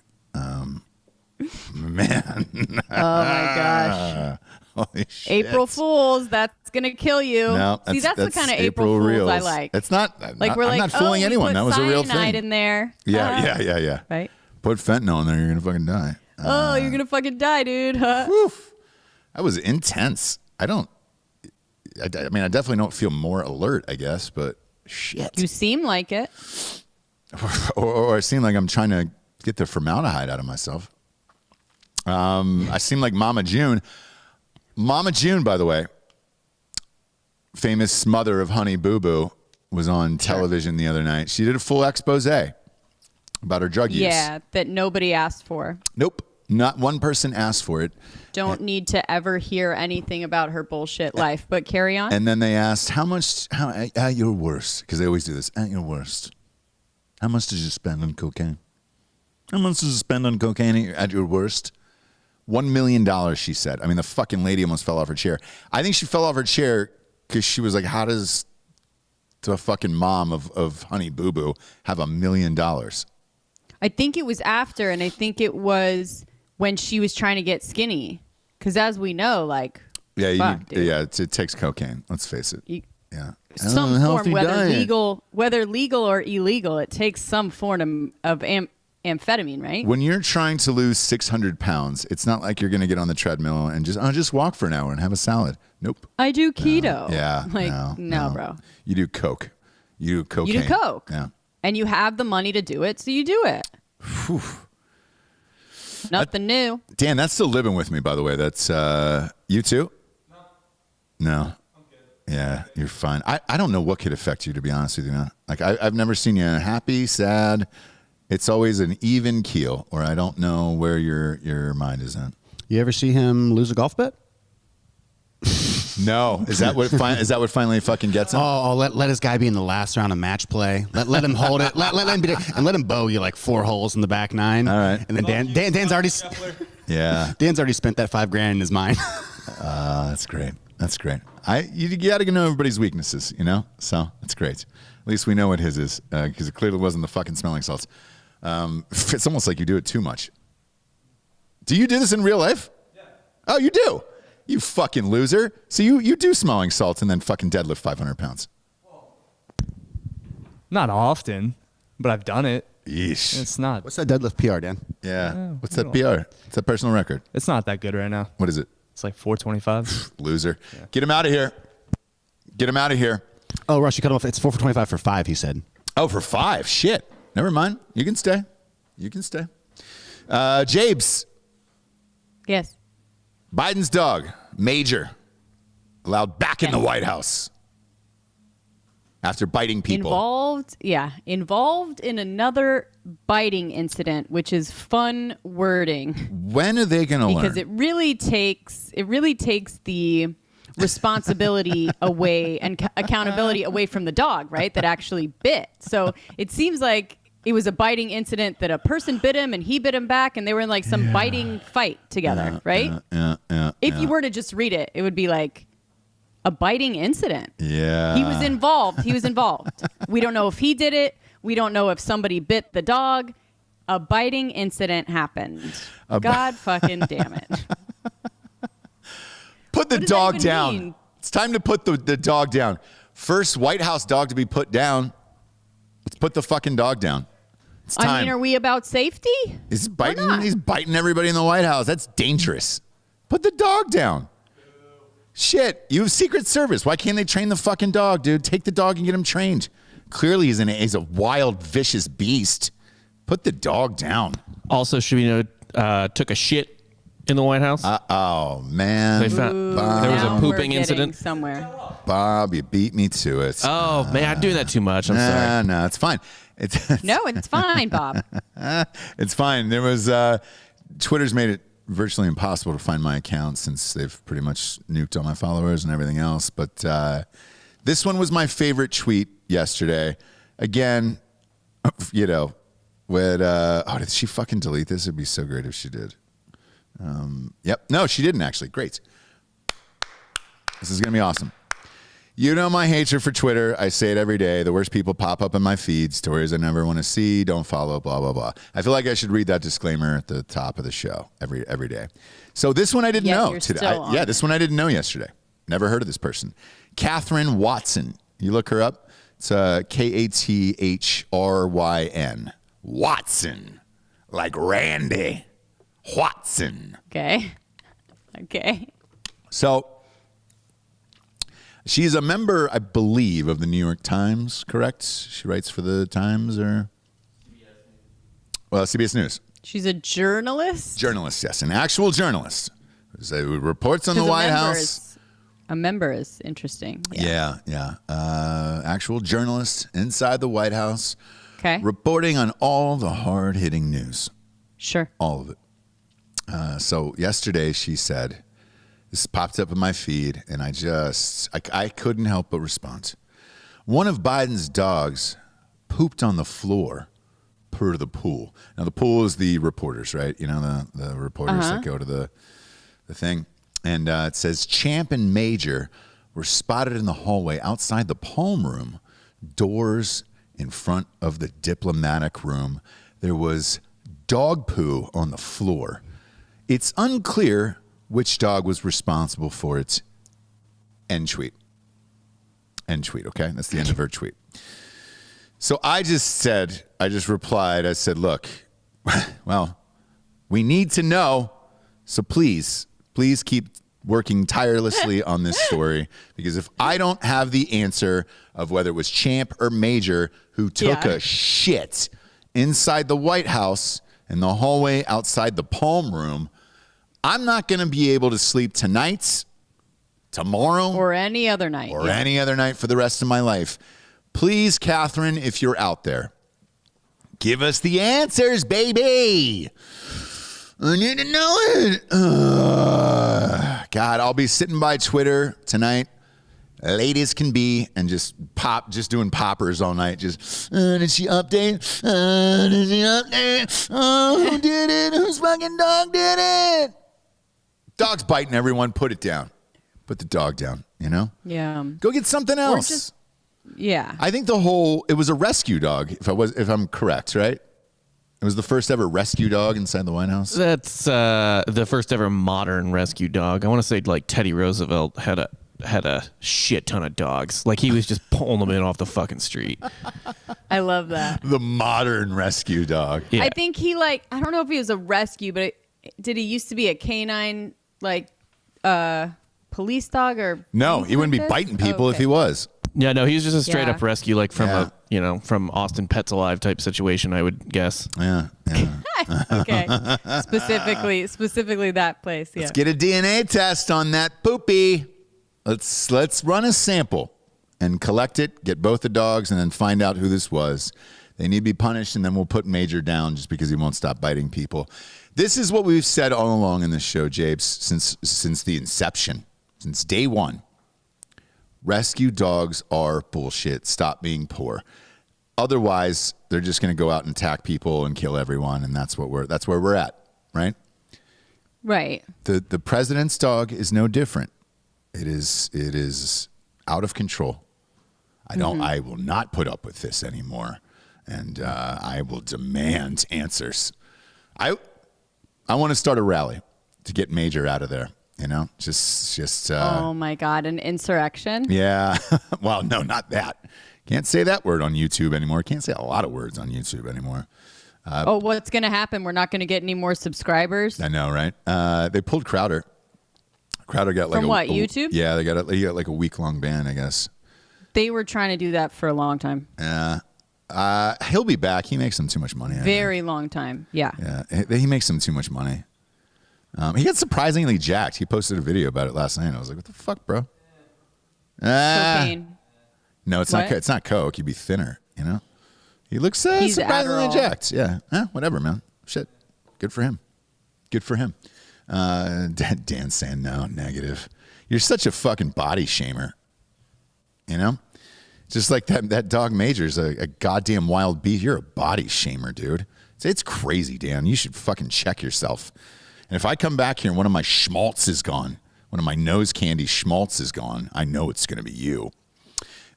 Man. Oh my gosh. Holy shit. April Fools, that's going to kill you. No, See, that's the kind of April Fools reels. I like. It's not, like we're I'm like, not fooling anyone. That was a real cyanide thing. in there. Yeah. Right? Put fentanyl in there, you're going to fucking die. You're going to fucking die, dude. Woof. That was intense. I mean, I definitely don't feel more alert, I guess, but shit. You seem like it. Or I seem like I'm trying to get the formaldehyde out of myself. I seem like Mama June. Mama June, by the way, famous mother of Honey Boo Boo, was on television the other night. She did a full expose about her drug use. Yeah, that nobody asked for. Nope. Not one person asked for it. Don't need to ever hear anything about her bullshit life, but carry on. And then they asked, how at your worst, because they always do this, at your worst, how much did you spend on cocaine? How much did you spend on cocaine at your worst? $1 million, she said. I mean, the fucking lady almost fell off her chair. I think she fell off her chair because she was like, how does the fucking mom of Honey Boo Boo have $1 million? I think it was after, and I think it was when she was trying to get skinny. Because as we know, like, it takes cocaine. Let's face it. Some form, whether legal or illegal, it takes some form of amphetamine, right? When you're trying to lose 600 pounds, it's not like you're going to get on the treadmill and just walk for an hour and have a salad. Nope. I do keto. No, bro. You do coke. You do cocaine. You do coke. Yeah. And you have the money to do it, so you do it. Whew. Nothing new. Dan, that's still living with me, by the way. That's you too? No. I'm good. Yeah, you're fine. I don't know what could affect you, to be honest with you, man. Like I've never seen you happy, sad, It's always an even keel, or I don't know where your mind is at. You ever see him lose a golf bet? No. Is that what finally fucking gets him? Oh, let his guy be in the last round of match play. Let him hold it. Let him be there, and let him bogey like 4 holes in the back 9. All right. And then Dan's already Dan's already spent that $5 grand in his mind. That's great. That's great. You got to know everybody's weaknesses, you know. So that's great. At least we know what his is, because it clearly wasn't the fucking smelling salts. It's almost like you do it too much. Do you do this in real life? Yeah. Oh, you do? You fucking loser. So you do smelling salts and then fucking deadlift 500 pounds. Not often, but I've done it. Yeesh. It's not. What's that deadlift PR, Dan? Yeah. What's that PR? It's that personal record. It's not that good right now. What is it? It's like 425. Loser. Yeah. Get him out of here. Get him out of here. Oh, Rush, you cut him off. It's 4 for 25 for 5, he said. Oh, for 5. Shit. Never mind. You can stay. You can stay. Jabes. Yes. Biden's dog, Major, allowed back in the White House after biting people. Involved in another biting incident, which is fun wording. When are they going to learn? Because it really takes the responsibility away and accountability away from the dog, right? That actually bit. So it seems like it was a biting incident that a person bit him and he bit him back, and they were in like some biting fight together, right? If you were to just read it, it would be like a biting incident. Yeah. He was involved. We don't know if he did it. We don't know if somebody bit the dog. A biting incident happened. God fucking damn it. Put the dog down. Mean? It's time to put the dog down. First White House dog to be put down. Let's put the fucking dog down. It's time. I mean, are we about safety? He's biting everybody in the White House. That's dangerous. Put the dog down. Shit, you have Secret Service. Why can't they train the fucking dog, dude? Take the dog and get him trained. Clearly he's a wild, vicious beast. Put the dog down. Also, should we know, took a shit in the White House? Oh, man. They found there was a pooping incident somewhere. Bob, you beat me to it. Oh, man, I do that too much. I'm sorry. No, it's fine. No, it's fine, Bob. It's fine. There was Twitter's made it virtually impossible to find my account since they've pretty much nuked all my followers and everything else. But this one was my favorite tweet yesterday. Again, you know, did she fucking delete this? It'd be so great if she did. Yep. No, she didn't actually. Great. This is going to be awesome. You know my hatred for Twitter. I say it every day. The worst people pop up in my feed. Stories I never want to see. Don't follow, blah, blah, blah. I feel like I should read that disclaimer at the top of the show every day. So this one I didn't know today. This one I didn't know yesterday. Never heard of this person. Catherine Watson. You look her up. It's Kathryn. Watson. Like Randy. Watson. Okay. So she's a member, I believe, of the New York Times, correct? She writes for the Times or? CBS News. She's a journalist? Journalist, yes. An actual journalist. Who reports on the White House. A member is interesting. Yeah. Actual journalist inside the White House. Okay. Reporting on all the hard-hitting news. Sure. All of it. So yesterday she said, this popped up in my feed, and I couldn't help but respond. One of Biden's dogs pooped on the floor per the pool. Now, the pool is the reporters, right? You know, the reporters that go to the thing. And it says, Champ and Major were spotted in the hallway outside the Palm Room, doors in front of the diplomatic room. There was dog poo on the floor. It's unclear which dog was responsible for it. End tweet. Okay? That's the end of her tweet. So I just replied, I said, look, well, we need to know. So please keep working tirelessly on this story, because if I don't have the answer of whether it was Champ or Major who took a shit inside the White House in the hallway outside the Palm Room, I'm not going to be able to sleep tonight, tomorrow, or any other night. Any other night for the rest of my life. Please, Catherine, if you're out there, Give us the answers, baby. I need to know it. God, I'll be sitting by Twitter tonight, late as can be, and just doing poppers all night. Just, did she update? Did she update? Oh, who did it? Whose fucking dog did it? Dog's biting everyone. Put it down. Put the dog down, you know? Yeah. Go get something else. Yeah. I think it was a rescue dog, if I'm correct, right? It was the first ever rescue dog inside the White House. That's the first ever modern rescue dog. I want to say like Teddy Roosevelt had a shit ton of dogs. Like he was just pulling them in off the fucking street. I love that. The modern rescue dog. Yeah. I think I don't know if he was a rescue, but did he used to be a canine police dog or? No, he wouldn't be biting people if he was. Yeah, no, he was just a straight up rescue, like from from Austin Pets Alive type situation, I would guess. Yeah. Okay. Specifically that place. Yeah. Let's get a DNA test on that poopy. Let's run a sample and collect it, get both the dogs, and then find out who this was. They need to be punished, and then we'll put Major down just because he won't stop biting people. This is what we've said all along in this show, Japes, since the inception, since day one. Rescue dogs are bullshit. Stop being poor. Otherwise, they're just going to go out and attack people and kill everyone, and that's where we're at, right? Right. The president's dog is no different. It is out of control. I will not put up with this anymore, and I will demand answers. I want to start a rally to get Major out of there. You know, just. Oh my God, an insurrection? Yeah. Well, no, not that. Can't say that word on YouTube anymore. Can't say a lot of words on YouTube anymore. What's going to happen? We're not going to get any more subscribers? I know, right? They pulled Crowder. Crowder got like from what, YouTube? Yeah, he got like a week-long ban, I guess. They were trying to do that for a long time. Yeah. He'll be back. He makes them too much money. Very long time. Yeah. Yeah. He makes them too much money. He got surprisingly jacked. He posted a video about it last night. I was like, "What the fuck, bro?" Cocaine. No, it's not. It's not coke. You'd be thinner, you know. He looks surprisingly Adderall. jacked. Yeah, whatever, man. Shit, good for him. Good for him. Dan saying no, negative. You're such a fucking body shamer. You know, just like that dog Major's a goddamn wild beast. You're a body shamer, dude. It's crazy, Dan. You should fucking check yourself. And if I come back here and one of my schmaltz is gone, one of my nose candy schmaltz is gone, I know it's going to be you.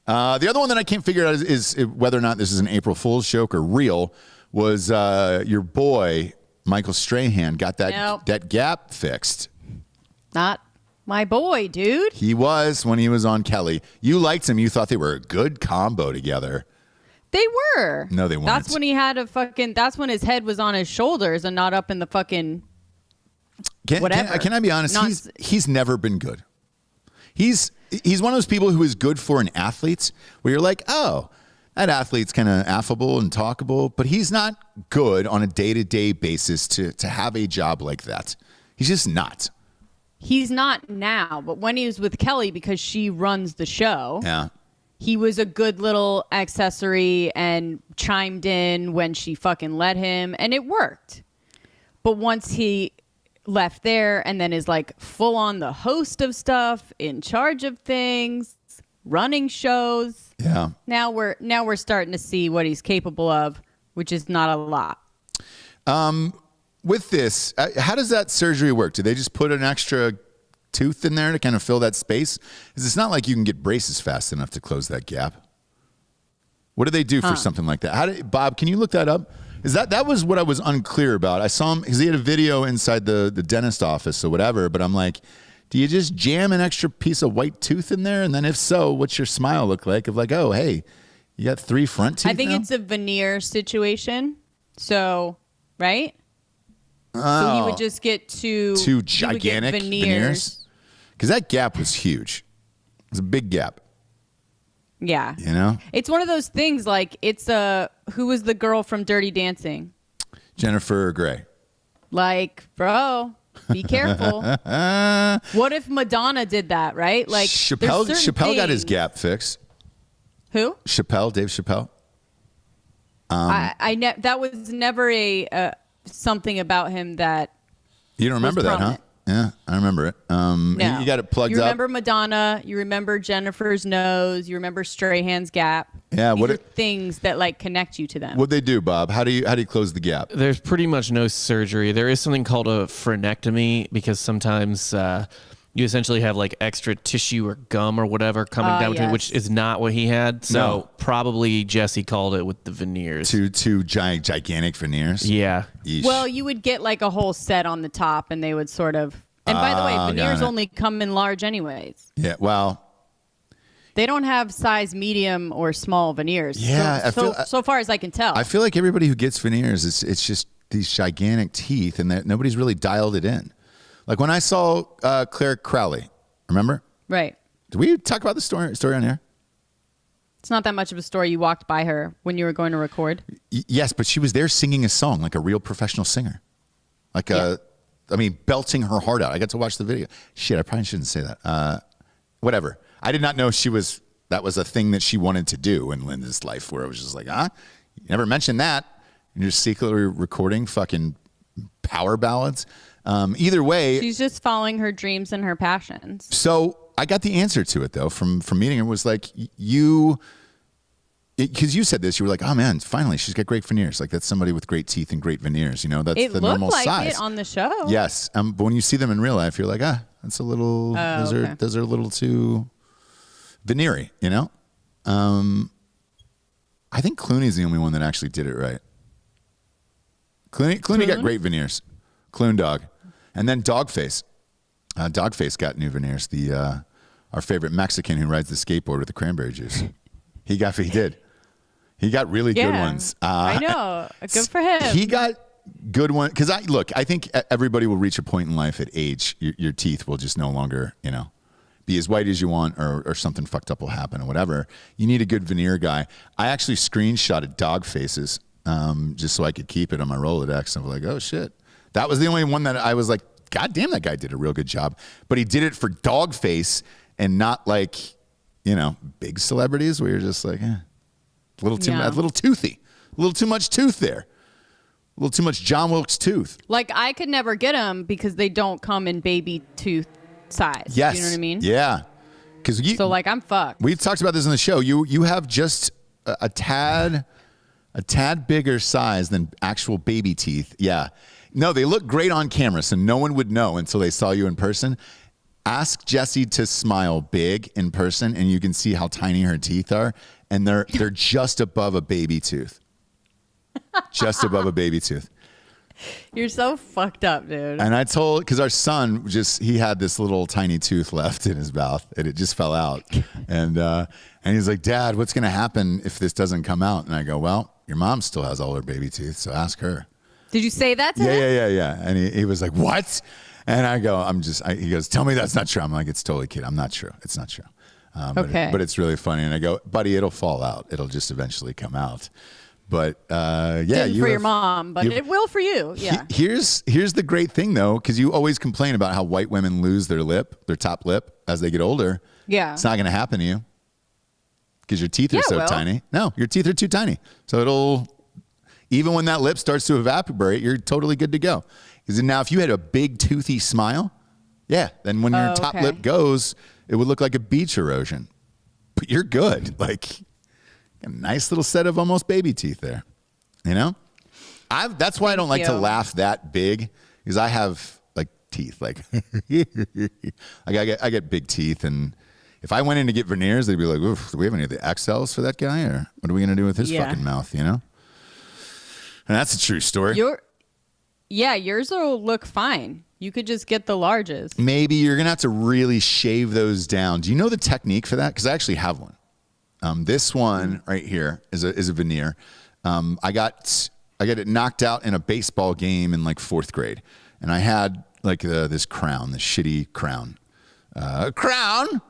The other one that I can't figure out is whether or not this is an April Fool's joke or real was your boy, Michael Strahan, got that gap fixed. Not my boy, dude. He was when he was on Kelly. You liked him. You thought they were a good combo together. They were. No, they weren't. That's when he had that's when his head was on his shoulders and not up in the fucking... whatever. Can I be honest? He's never been good. He's one of those people who is good for an athlete where you're like, oh, that athlete's kind of affable and talkable, but he's not good on a day-to-day basis to have a job like that. He's just not. He's not now, but when he was with Kelly, because she runs the show, yeah, he was a good little accessory and chimed in when she fucking let him, and it worked. But once he left there and then is like full on the host of stuff, in charge of things, running shows. Yeah. Now we're starting to see what he's capable of, which is not a lot. With this, how does that surgery work? Do they just put an extra tooth in there to kind of fill that space? Because it's not like you can get braces fast enough to close that gap. What do they do for something like that? Bob, can you look that up? Is that was what I was unclear about. I saw him because he had a video inside the dentist office or whatever, but I'm like, do you just jam an extra piece of white tooth in there? And then if so, what's your smile look like? Of like, oh, hey, you got 3 front teeth I think now? it's a veneer situation. So, right? Oh. So he would just get two gigantic veneers? Because that gap was huge. It was a big gap. Yeah. You know? It's one of those things like who was the girl from Dirty Dancing? Jennifer Grey. Like, bro, be careful. What if Madonna did that, right? Like Chappelle got his gap fixed. Who? Dave Chappelle. That was never a something about him that You don't remember that, huh? Yeah, I remember it. No. You got it plugged up. You remember Madonna. You remember Jennifer's nose. You remember Strahan's gap. Yeah, These are things that like connect you to them. What they do, Bob? How do you close the gap? There's pretty much no surgery. There is something called a frenectomy because sometimes you essentially have like extra tissue or gum or whatever coming down between, which is not what he had. So probably Jessie called it with the veneers. Two gigantic veneers. Yeah. Yeesh. Well, you would get like a whole set on the top, and they would sort of. And by the way, veneers only come in large, anyways. Yeah. Well. They don't have size medium or small veneers. Yeah. So far as I can tell. I feel like everybody who gets veneers, it's just these gigantic teeth, and that nobody's really dialed it in. Like when I saw Claire Crowley, remember? Right. Did we talk about the story on here? It's not that much of a story. You walked by her when you were going to record. Yes, but she was there singing a song like a real professional singer. Belting her heart out. I got to watch the video. Shit, I probably shouldn't say that. Whatever. I did not know that was a thing that she wanted to do in Linda's life, where it was just like, you never mentioned that. And you're secretly recording fucking power ballads. Either way, she's just following her dreams and her passions. So I got the answer to it though from meeting her. Was like because you said this, you were like, oh man, finally she's got great veneers. Like that's somebody with great teeth and great veneers. You know, that's the normal size. It looked like it on the show. Yes, but when you see them in real life, you're like, that's a little. Those are a little too veneery. You know, I think Clooney's the only one that actually did it right. Clooney got great veneers. Clune Dog. And then Dogface. Dogface got new veneers. Our favorite Mexican who rides the skateboard with the cranberry juice. He did. He got really good ones. I know. Good for him. He got good ones. Because I think everybody will reach a point in life at age, your teeth will just no longer, be as white as you want or something fucked up will happen or whatever. You need a good veneer guy. I actually screenshotted Dogface's just so I could keep it on my Rolodex. I was like, oh shit. That was the only one that I was like, God damn, that guy did a real good job. But he did it for Dogface and not like, big celebrities where you're just like, a little toothy. A little too much tooth there. A little too much John Wilkes tooth. Like I could never get them because they don't come in baby tooth size. Yes. You know what I mean? Yeah. So like I'm fucked. We talked about this in the show. You have just a tad bigger size than actual baby teeth. Yeah. No, they look great on camera, so no one would know until they saw you in person. Ask Jessie to smile big in person, and you can see how tiny her teeth are, and they're just above a baby tooth. Just above a baby tooth. You're so fucked up, dude. And I because our son he had this little tiny tooth left in his mouth, and it just fell out. And he's like, Dad, what's going to happen if this doesn't come out? And I go, well, your mom still has all her baby teeth, so ask her. Did you say that to him? Yeah. And he was like, what? And I go, he goes, tell me that's not true. I'm like, it's totally kidding. I'm not true. It's not true. But it's really funny. And I go, buddy, it'll fall out. It'll just eventually come out. But Didn't for your mom, but it will for you. Yeah. Here's the great thing though, because you always complain about how white women lose their top lip as they get older. Yeah. It's not going to happen to you because your teeth are so tiny. No, your teeth are too tiny. So even when that lip starts to evaporate, you're totally good to go. Because now if you had a big toothy smile, then when your top lip goes, it would look like a beach erosion. But you're good. Like a nice little set of almost baby teeth there. That's why I don't like to laugh that big, because I have like teeth. Like I get big teeth, and if I went in to get veneers, they'd be like, oof, do we have any of the XLs for that guy? Or what are we going to do with his fucking mouth, And that's a true story. Yours will look fine. You could just get the larges. Maybe you're going to have to really shave those down. Do you know the technique for that? Because I actually have one. This one right here is a veneer. I got it knocked out in a baseball game in like 4th grade. And I had like this crown, this shitty crown. Crown?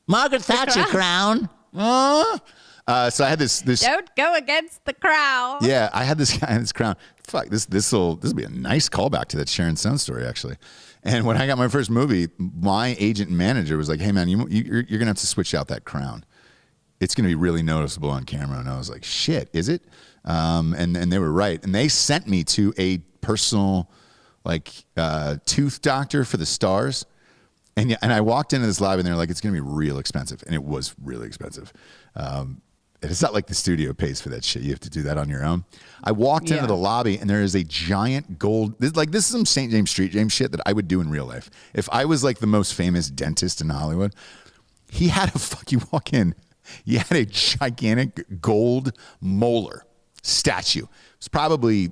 Margaret Thatcher crown. So I had this. Don't go against the crowd. Yeah, I had this guy in this crown. Fuck, this will be a nice callback to that Sharon Stone story, actually. And when I got my first movie, my agent and manager was like, "Hey man, you're gonna have to switch out that crown. it's going to be really noticeable on camera. And I was like, shit, is it? And they were right. And they sent me to a personal tooth doctor for the stars. And I walked into this lab and they're like, it's going to be real expensive. And it was really expensive. It's not like the studio pays for that shit. You have to do that on your own. I walked into the lobby and there is a giant gold, this is some St. James Street James shit that I would do in real life. If I was like the most famous dentist in Hollywood, he had you walk in, he had a gigantic gold molar statue. It's probably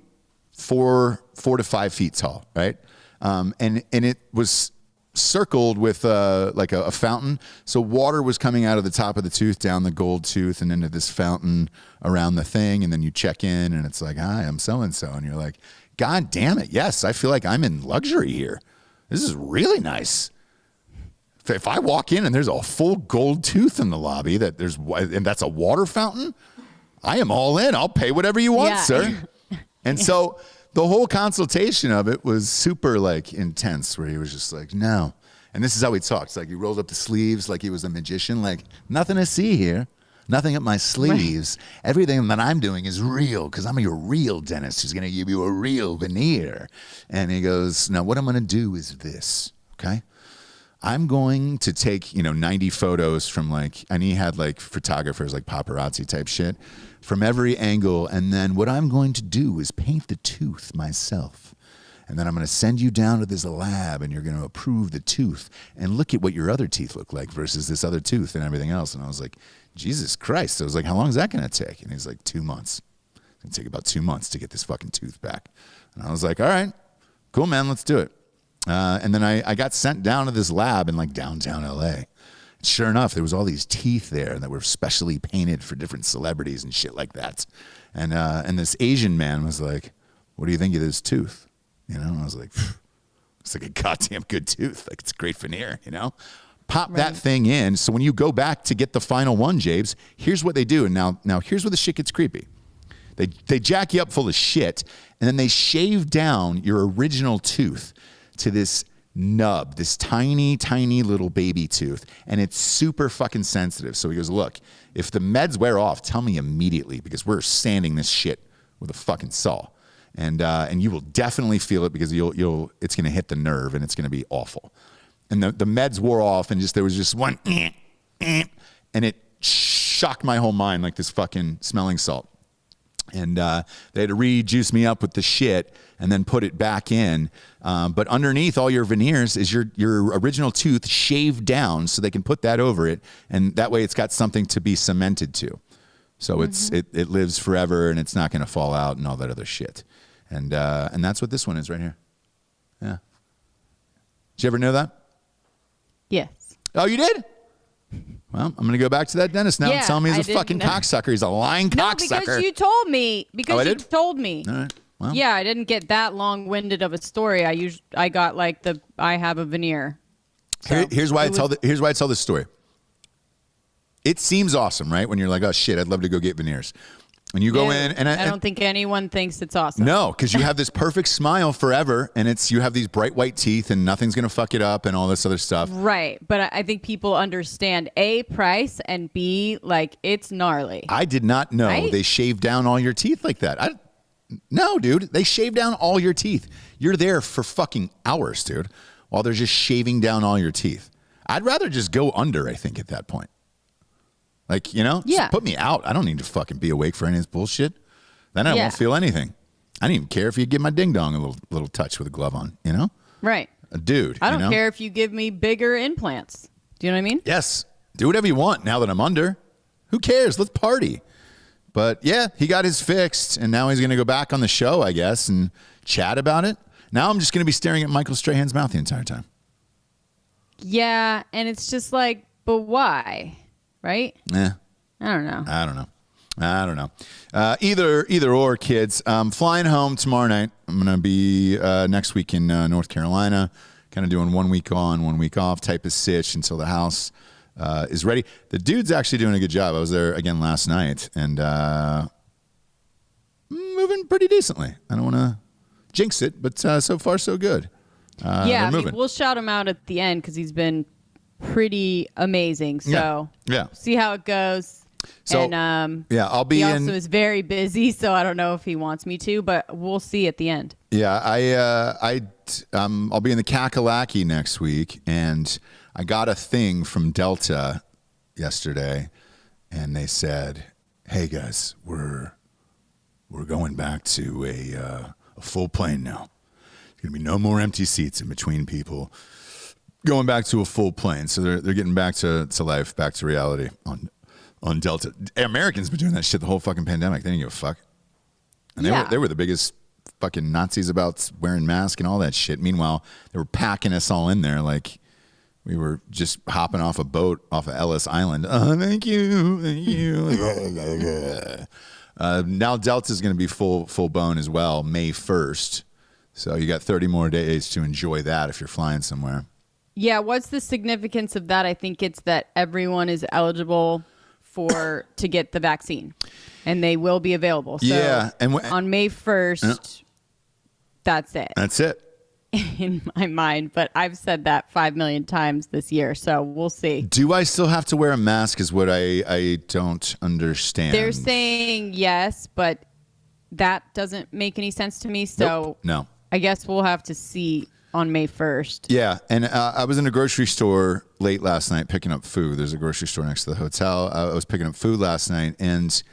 4 to 5 feet tall, right? And it was circled with a fountain, so water was coming out of the top of the tooth down the gold tooth and into this fountain around the thing, and then you check in and it's like, hi, I'm so and so, and you're like, god damn it, yes, I feel like I'm in luxury here. This is really nice. If I walk in and there's a full gold tooth in the lobby and that's a water fountain, I am all in. I'll pay whatever you want, sir. And so the whole consultation of it was super intense, where he was just like, no. And this is how he talks. Like, he rolled up the sleeves like he was a magician. Like, nothing to see here. Nothing up my sleeves. Right. Everything that I'm doing is real because I'm your real dentist who's going to give you a real veneer. And he goes, now what I'm going to do is this, okay? I'm going to take, 90 photos from and he had photographers, paparazzi type shit from every angle. And then what I'm going to do is paint the tooth myself. And then I'm going to send you down to this lab and you're going to approve the tooth and look at what your other teeth look like versus this other tooth and everything else. And I was like, Jesus Christ. I was like, how long is that going to take? And he's like, 2 months. It's going to take about 2 months to get this fucking tooth back. And I was like, all right, cool, man, let's do it. And then I got sent down to this lab in downtown LA. Sure enough, there was all these teeth there that were specially painted for different celebrities and shit like that. And this Asian man was like, what do you think of this tooth? And I was like, it's like a goddamn good tooth. It's a great veneer, Pop that thing in. So when you go back to get the final one, Jabes, here's what they do. And now here's where the shit gets creepy. They jack you up full of shit, and then they shave down your original tooth to this nub, this tiny, tiny little baby tooth, and it's super fucking sensitive. So he goes, look, if the meds wear off, tell me immediately because we're sanding this shit with a fucking saw. And you will definitely feel it because it's going to hit the nerve and it's going to be awful. And the meds wore off and there was just one, and it shocked my whole mind like this fucking smelling salt. And they had to re-juice me up with the shit and then put it back in. But underneath all your veneers is your original tooth shaved down so they can put that over it. And that way it's got something to be cemented to. So it lives forever and it's not going to fall out and all that other shit. And that's what this one is right here. Yeah. Did you ever know that? Yes. Oh, you did? Well, I'm going to go back to that dentist now and tell me he's a fucking cocksucker. He's a lying cocksucker. No, because you told me. You told me. All right. Well. Yeah, I didn't get that long-winded of a story. I got I have a veneer. So here's why I tell this story. It seems awesome, right? When you're like, oh shit, I'd love to go get veneers. And you go in, and I don't think anyone thinks it's awesome. No, because you have this perfect smile forever, and you have these bright white teeth, and nothing's gonna fuck it up, and all this other stuff. Right, but I think people understand A, price, and B, it's gnarly. I did not know they shave down all your teeth like that. No, dude, they shave down all your teeth. You're there for fucking hours, dude, while they're just shaving down all your teeth. I'd rather just go under, I think, at that point. Just put me out. I don't need to fucking be awake for any of this bullshit. Then I won't feel anything. I don't even care if you give my ding dong a little touch with a glove on, Right. A dude. I don't care if you give me bigger implants. Do you know what I mean? Yes. Do whatever you want now that I'm under. Who cares? Let's party. But yeah, he got his fixed, and now he's going to go back on the show, I guess, and chat about it. Now I'm just going to be staring at Michael Strahan's mouth the entire time. Yeah, and it's just but why? Right? Yeah. I don't know. Either or, kids. Flying home tomorrow night. I'm going to be next week in North Carolina, kind of doing 1 week on, 1 week off type of sitch until the house is ready. The dude's actually doing a good job. I was there again last night and moving pretty decently. I don't want to jinx it, but so far so good. We'll shout him out at the end because he's been pretty amazing. So yeah. See how it goes. So and I'll be. He also is very busy, so I don't know if he wants me to, but we'll see at the end. Yeah, I'll be in the Kakalaki next week, and I got a thing from Delta yesterday, and they said, "Hey guys, we're going back to a full plane now. There's gonna be no more empty seats in between people. Going back to a full plane, so they're getting back to life, back to reality on Delta. Americans been doing that shit the whole fucking pandemic. They didn't give a fuck, and they were the biggest fucking Nazis about wearing masks and all that shit. Meanwhile, they were packing us all in there like we were just hopping off a boat off of Ellis Island. Thank you. Now Delta's going to be full blown as well, May 1st. So you got 30 more days to enjoy that if you're flying somewhere. Yeah, what's the significance of that? I think it's that everyone is eligible to get the vaccine, and they will be available. So yeah, and on May 1st, that's it. That's it. In my mind, but I've said that 5 million times this year, so we'll see. Do I still have to wear a mask is what I don't understand. They're saying yes, but that doesn't make any sense to me, so no. I guess we'll have to see on May 1st. Yeah, and I was in a grocery store late last night picking up food. There's a grocery store next to the hotel. I was picking up food last night, and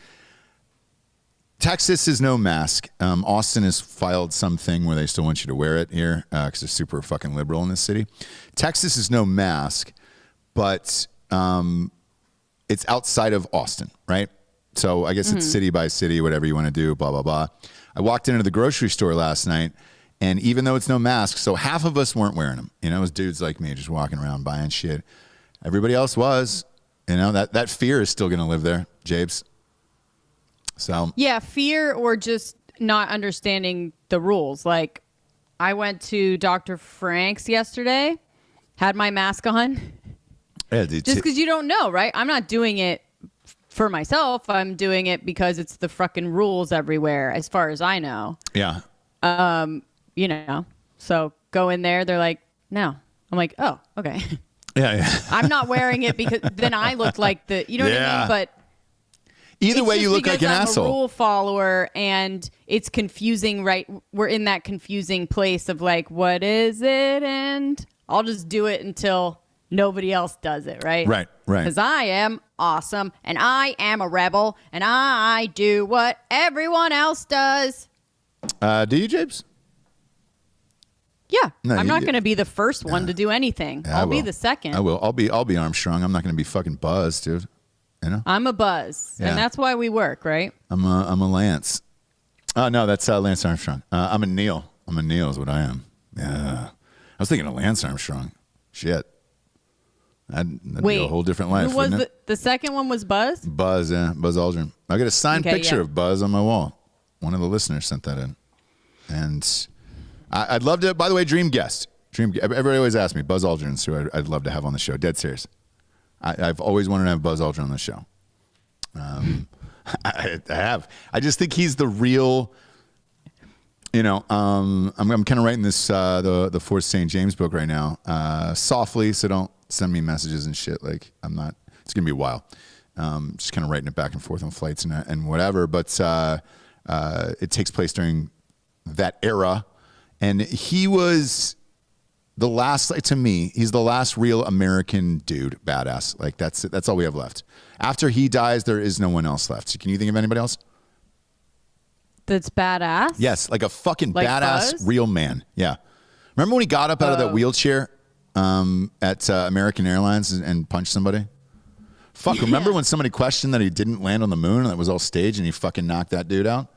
Texas is no mask. Austin has filed something where they still want you to wear it here because they're super fucking liberal in this city. Texas is no mask, but it's outside of Austin, right? So I guess it's city by city, whatever you want to do, blah, blah, blah. I walked into the grocery store last night, and even though it's no mask, so half of us weren't wearing them. You know, it was dudes like me just walking around buying shit. Everybody else was. You know, that fear is still going to live there, Jabes. So yeah, fear or just not understanding the rules. Like, I went to Dr. Frank's yesterday, had my mask on. Yeah, dude, just because you don't know, right? I'm not doing it for myself. I'm doing it because it's the fucking rules everywhere, as far as I know. Yeah. You know, so go in there. They're like, no. I'm like, oh, okay. Yeah. I'm not wearing it because then I look like you know what I mean? But either way, you look like an asshole. I'm a rule follower, and it's confusing, right? We're in that confusing place of like, what is it? And I'll just do it until nobody else does it, right? Right. Because I am awesome, and I am a rebel, and I do what everyone else does. Do you, Jabes? Yeah, no, I'm not going to be the first one to do anything. Yeah, I'll be the second. I will. I'll be Armstrong. I'm not going to be fucking Buzz, dude. You know? I'm a Buzz, and that's why we work, right? I'm a Lance. Oh no, that's Lance Armstrong. I'm a Neil. I'm a Neil is what I am. Yeah, I was thinking of Lance Armstrong. Shit, that'd be a whole different life. Who was the second one? Was Buzz? Buzz, yeah, Buzz Aldrin. I got a signed picture of Buzz on my wall. One of the listeners sent that in, and I'd love to. By the way, dream guest. Everybody always asks me, Buzz Aldrin's who I'd love to have on the show. Dead serious. I've always wanted to have Buzz Aldrin on the show. I have. I just think he's the real. You know, I'm kind of writing this the Fourth St. James book right now, softly. So don't send me messages and shit. Like I'm not. It's gonna be a while. Just kind of writing it back and forth on flights and whatever. But it takes place during that era, and he was the last, like, to me, he's the last real American dude, badass. Like that's it. That's all we have left. After he dies, there is no one else left. Can you think of anybody else? That's badass? Yes, like a fucking like badass Buzz? Real man. Yeah. Remember when he got up out of that wheelchair at American Airlines and punched somebody? Fuck, remember when somebody questioned that he didn't land on the moon and that was all staged and he fucking knocked that dude out?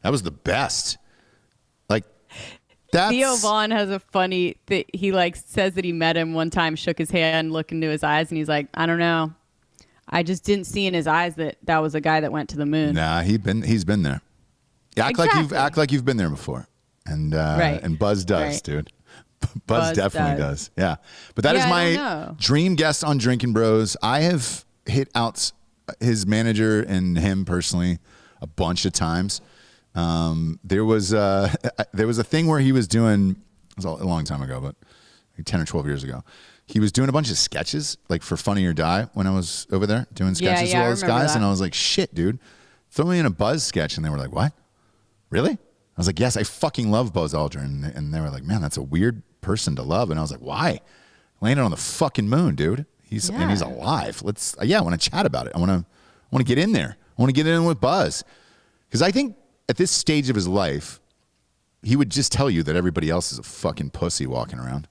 That was the best. Like, that's... Theo Vaughn has a funny... He like says that he met him one time, shook his hand, looked into his eyes, and he's like, I don't know. I just didn't see in his eyes that was a guy that went to the moon. Nah, he's been there. Act like you've been there before. And right. And Buzz does, right. dude. Buzz definitely does. Yeah. But that is my dream guest on Drinking Bros. I have hit out his manager and him personally a bunch of times. There was a thing where he was doing, it was a long time ago, but like 10 or 12 years ago. he was doing a bunch of sketches, like for Funny or Die, when I was over there doing sketches with all those guys. And I was like, shit, dude, throw me in a Buzz sketch. And they were like, what? Really? I was like, yes, I fucking love Buzz Aldrin. And they were like, man, that's a weird person to love. And I was like, why? Landed on the fucking moon, dude. And he's alive. I want to chat about it. I want to get in there. I want to get in with Buzz. Because I think at this stage of his life, he would just tell you that everybody else is a fucking pussy walking around.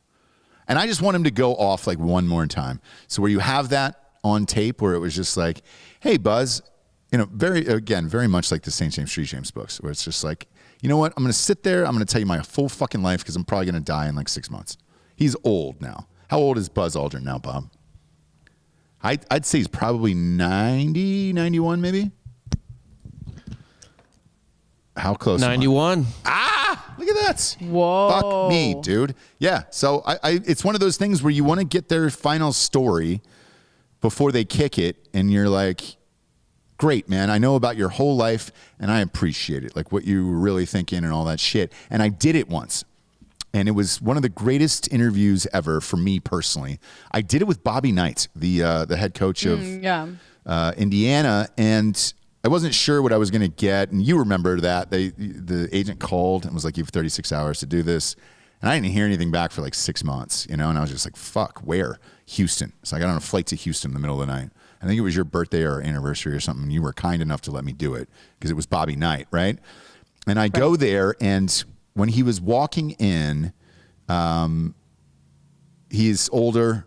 And I just want him to go off like one more time. So where you have that on tape where it was just like, hey, Buzz, very much like the St. James, Street James books, where it's just like, you know what? I'm going to sit there. I'm going to tell you my full fucking life because I'm probably going to die in like 6 months. He's old now. How old is Buzz Aldrin now, Bob? I'd say he's probably 90, 91 maybe. How close? 91. Look at that. Whoa. Fuck me, dude. Yeah. So it's one of those things where you want to get their final story before they kick it. And you're like, great, man. I know about your whole life and I appreciate it. Like what you were really thinking and all that shit. And I did it once. And it was one of the greatest interviews ever for me personally. I did it with Bobby Knight, the head coach of Indiana. And I wasn't sure what I was going to get. And you remember that. The agent called and was like, you have 36 hours to do this. And I didn't hear anything back for like 6 months, And I was just like, fuck, where? Houston. So I got on a flight to Houston in the middle of the night. I think it was your birthday or anniversary or something. You were kind enough to let me do it because it was Bobby Knight, right? And I go there, and when he was walking in, he's older,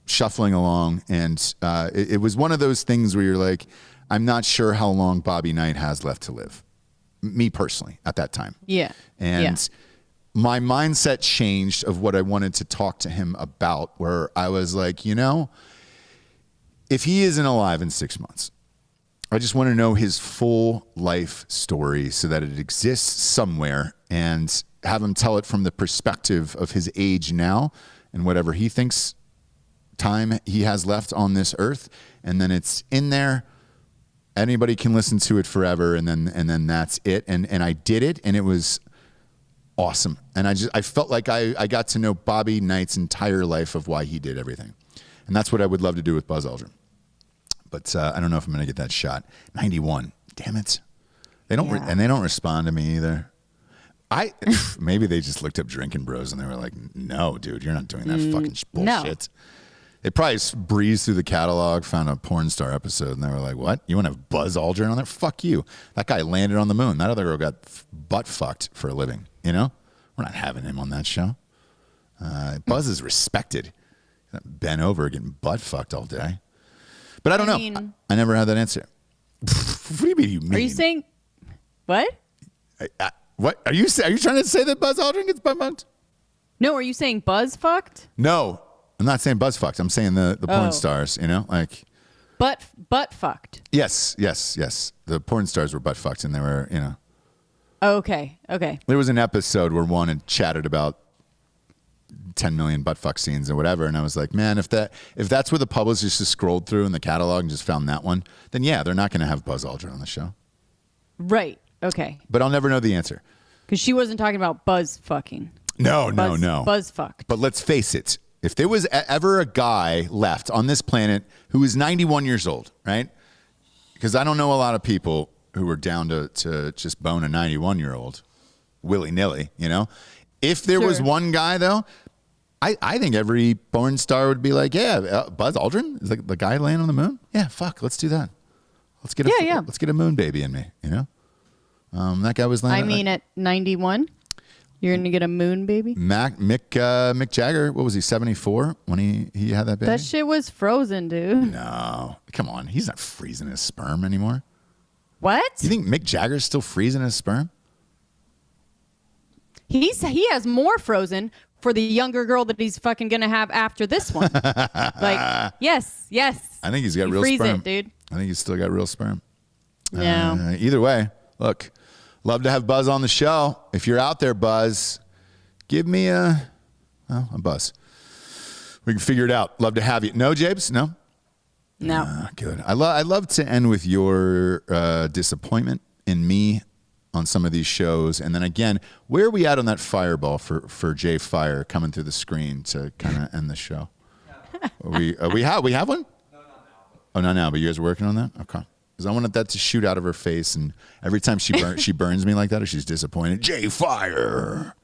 shuffling along, and it was one of those things where you're like, I'm not sure how long Bobby Knight has left to live. Me personally, at that time. Yeah. And my mindset changed of what I wanted to talk to him about, where I was like, if he isn't alive in 6 months, I just want to know his full life story so that it exists somewhere and have him tell it from the perspective of his age now and whatever he thinks time he has left on this earth. And then it's in there. Anybody can listen to it forever. And then that's it. And I did it, and it was awesome. And I felt like I got to know Bobby Knight's entire life of why he did everything. And that's what I would love to do with Buzz Aldrin. But I don't know if I'm going to get that shot. 91. Damn it. They don't and they don't respond to me either. Maybe they just looked up Drinking Bros and they were like, no, dude, you're not doing that fucking bullshit. No. They probably breezed through the catalog, found a porn star episode, and they were like, what? You want to have Buzz Aldrin on there? Fuck you. That guy landed on the moon. That other girl got butt fucked for a living, We're not having him on that show. Buzz is respected. Bent over getting butt fucked all day. But I don't know. I never had that answer. What do you mean? You mean? Are you saying what? What are you saying? Are you trying to say that Buzz Aldrin gets butt fucked? No. Are you saying Buzz fucked? No, I'm not saying Buzz fucked. I'm saying the porn stars. Like butt fucked. Yes. The porn stars were butt fucked, and they were Okay. There was an episode where one had chatted about 10 million butt fuck scenes or whatever, and I was like, man, if that's where the publicist just scrolled through in the catalog and just found that one, then they're not going to have Buzz Aldrin on the show. Right. Okay. But I'll never know the answer. Because she wasn't talking about Buzz fucking. No. Buzz fucked. But let's face it. If there was ever a guy left on this planet who was 91 years old, right? Because I don't know a lot of people who were down to just bone a 91-year-old willy-nilly, If there was one guy, though, I think every porn star would be like, Buzz Aldrin is the guy laying on the moon. Yeah, fuck, let's do that. Let's get a moon baby in me. That guy was laying. At 91, you're gonna get a moon baby. Mick Jagger, what was he? 74 when he had that baby. That shit was frozen, dude. No, come on, he's not freezing his sperm anymore. What? You think Mick Jagger's still freezing his sperm? He has more frozen for the younger girl that he's fucking gonna have after this one. Yes. I think he's got real freeze sperm. It, dude. I think he's still got real sperm. No. Either way, look, love to have Buzz on the show. If you're out there, Buzz, give me a buzz. We can figure it out. Love to have you. No, Jabes? No? No. Good. I love to end with your disappointment in me on some of these shows. And then again, where are we at on that fireball for Jay Fire coming through the screen to kind of end the show? we have one? No, not now. Oh, not now, but you guys are working on that? Okay. Because I wanted that to shoot out of her face, and every time she burns me like that, or she's disappointed, Jay Fire.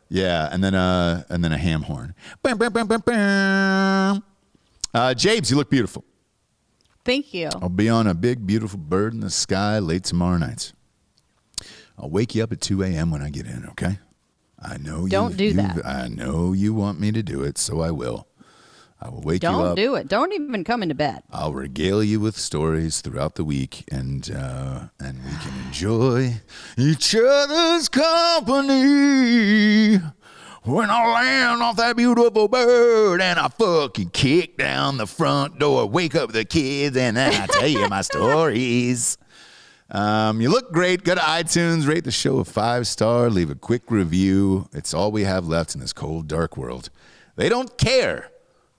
Yeah, and then a ham horn. Bam, bam, bam, bam, bam. Jabes, you look beautiful. Thank you. I'll be on a big, beautiful bird in the sky late tomorrow night. I'll wake you up at 2 a.m. when I get in, okay? I know Don't do that. I know you want me to do it, so I will. I will wake you up. Don't do it. Don't even come into bed. I'll regale you with stories throughout the week, and we can enjoy each other's company. When I land off that beautiful bird and I fucking kick down the front door, wake up the kids, and then I tell you my stories. You look great. Go to iTunes, rate the show a 5-star, leave a quick review. It's all we have left in this cold, dark world. They don't care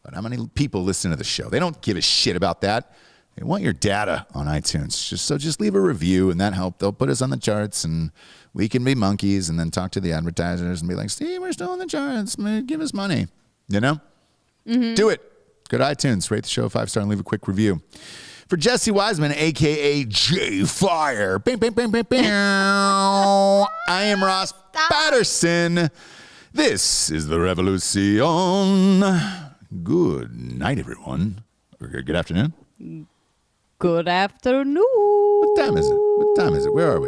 about how many people listen to the show. They don't give a shit about that. They want your data on iTunes. Just leave a review, and that helps. They'll put us on the charts, and we can be monkeys and then talk to the advertisers and be like, Steve, we're still on the charts. Give us money. You know? Mm-hmm. Do it. Go to iTunes, rate the show a 5-star, and leave a quick review. For Jesse Wiseman, a.k.a. J Fire, bang, bang, bang, bang, bang. I am Ross Patterson. This is the Revolution. Good night, everyone. Or good afternoon. Good afternoon. What time is it? Where are we?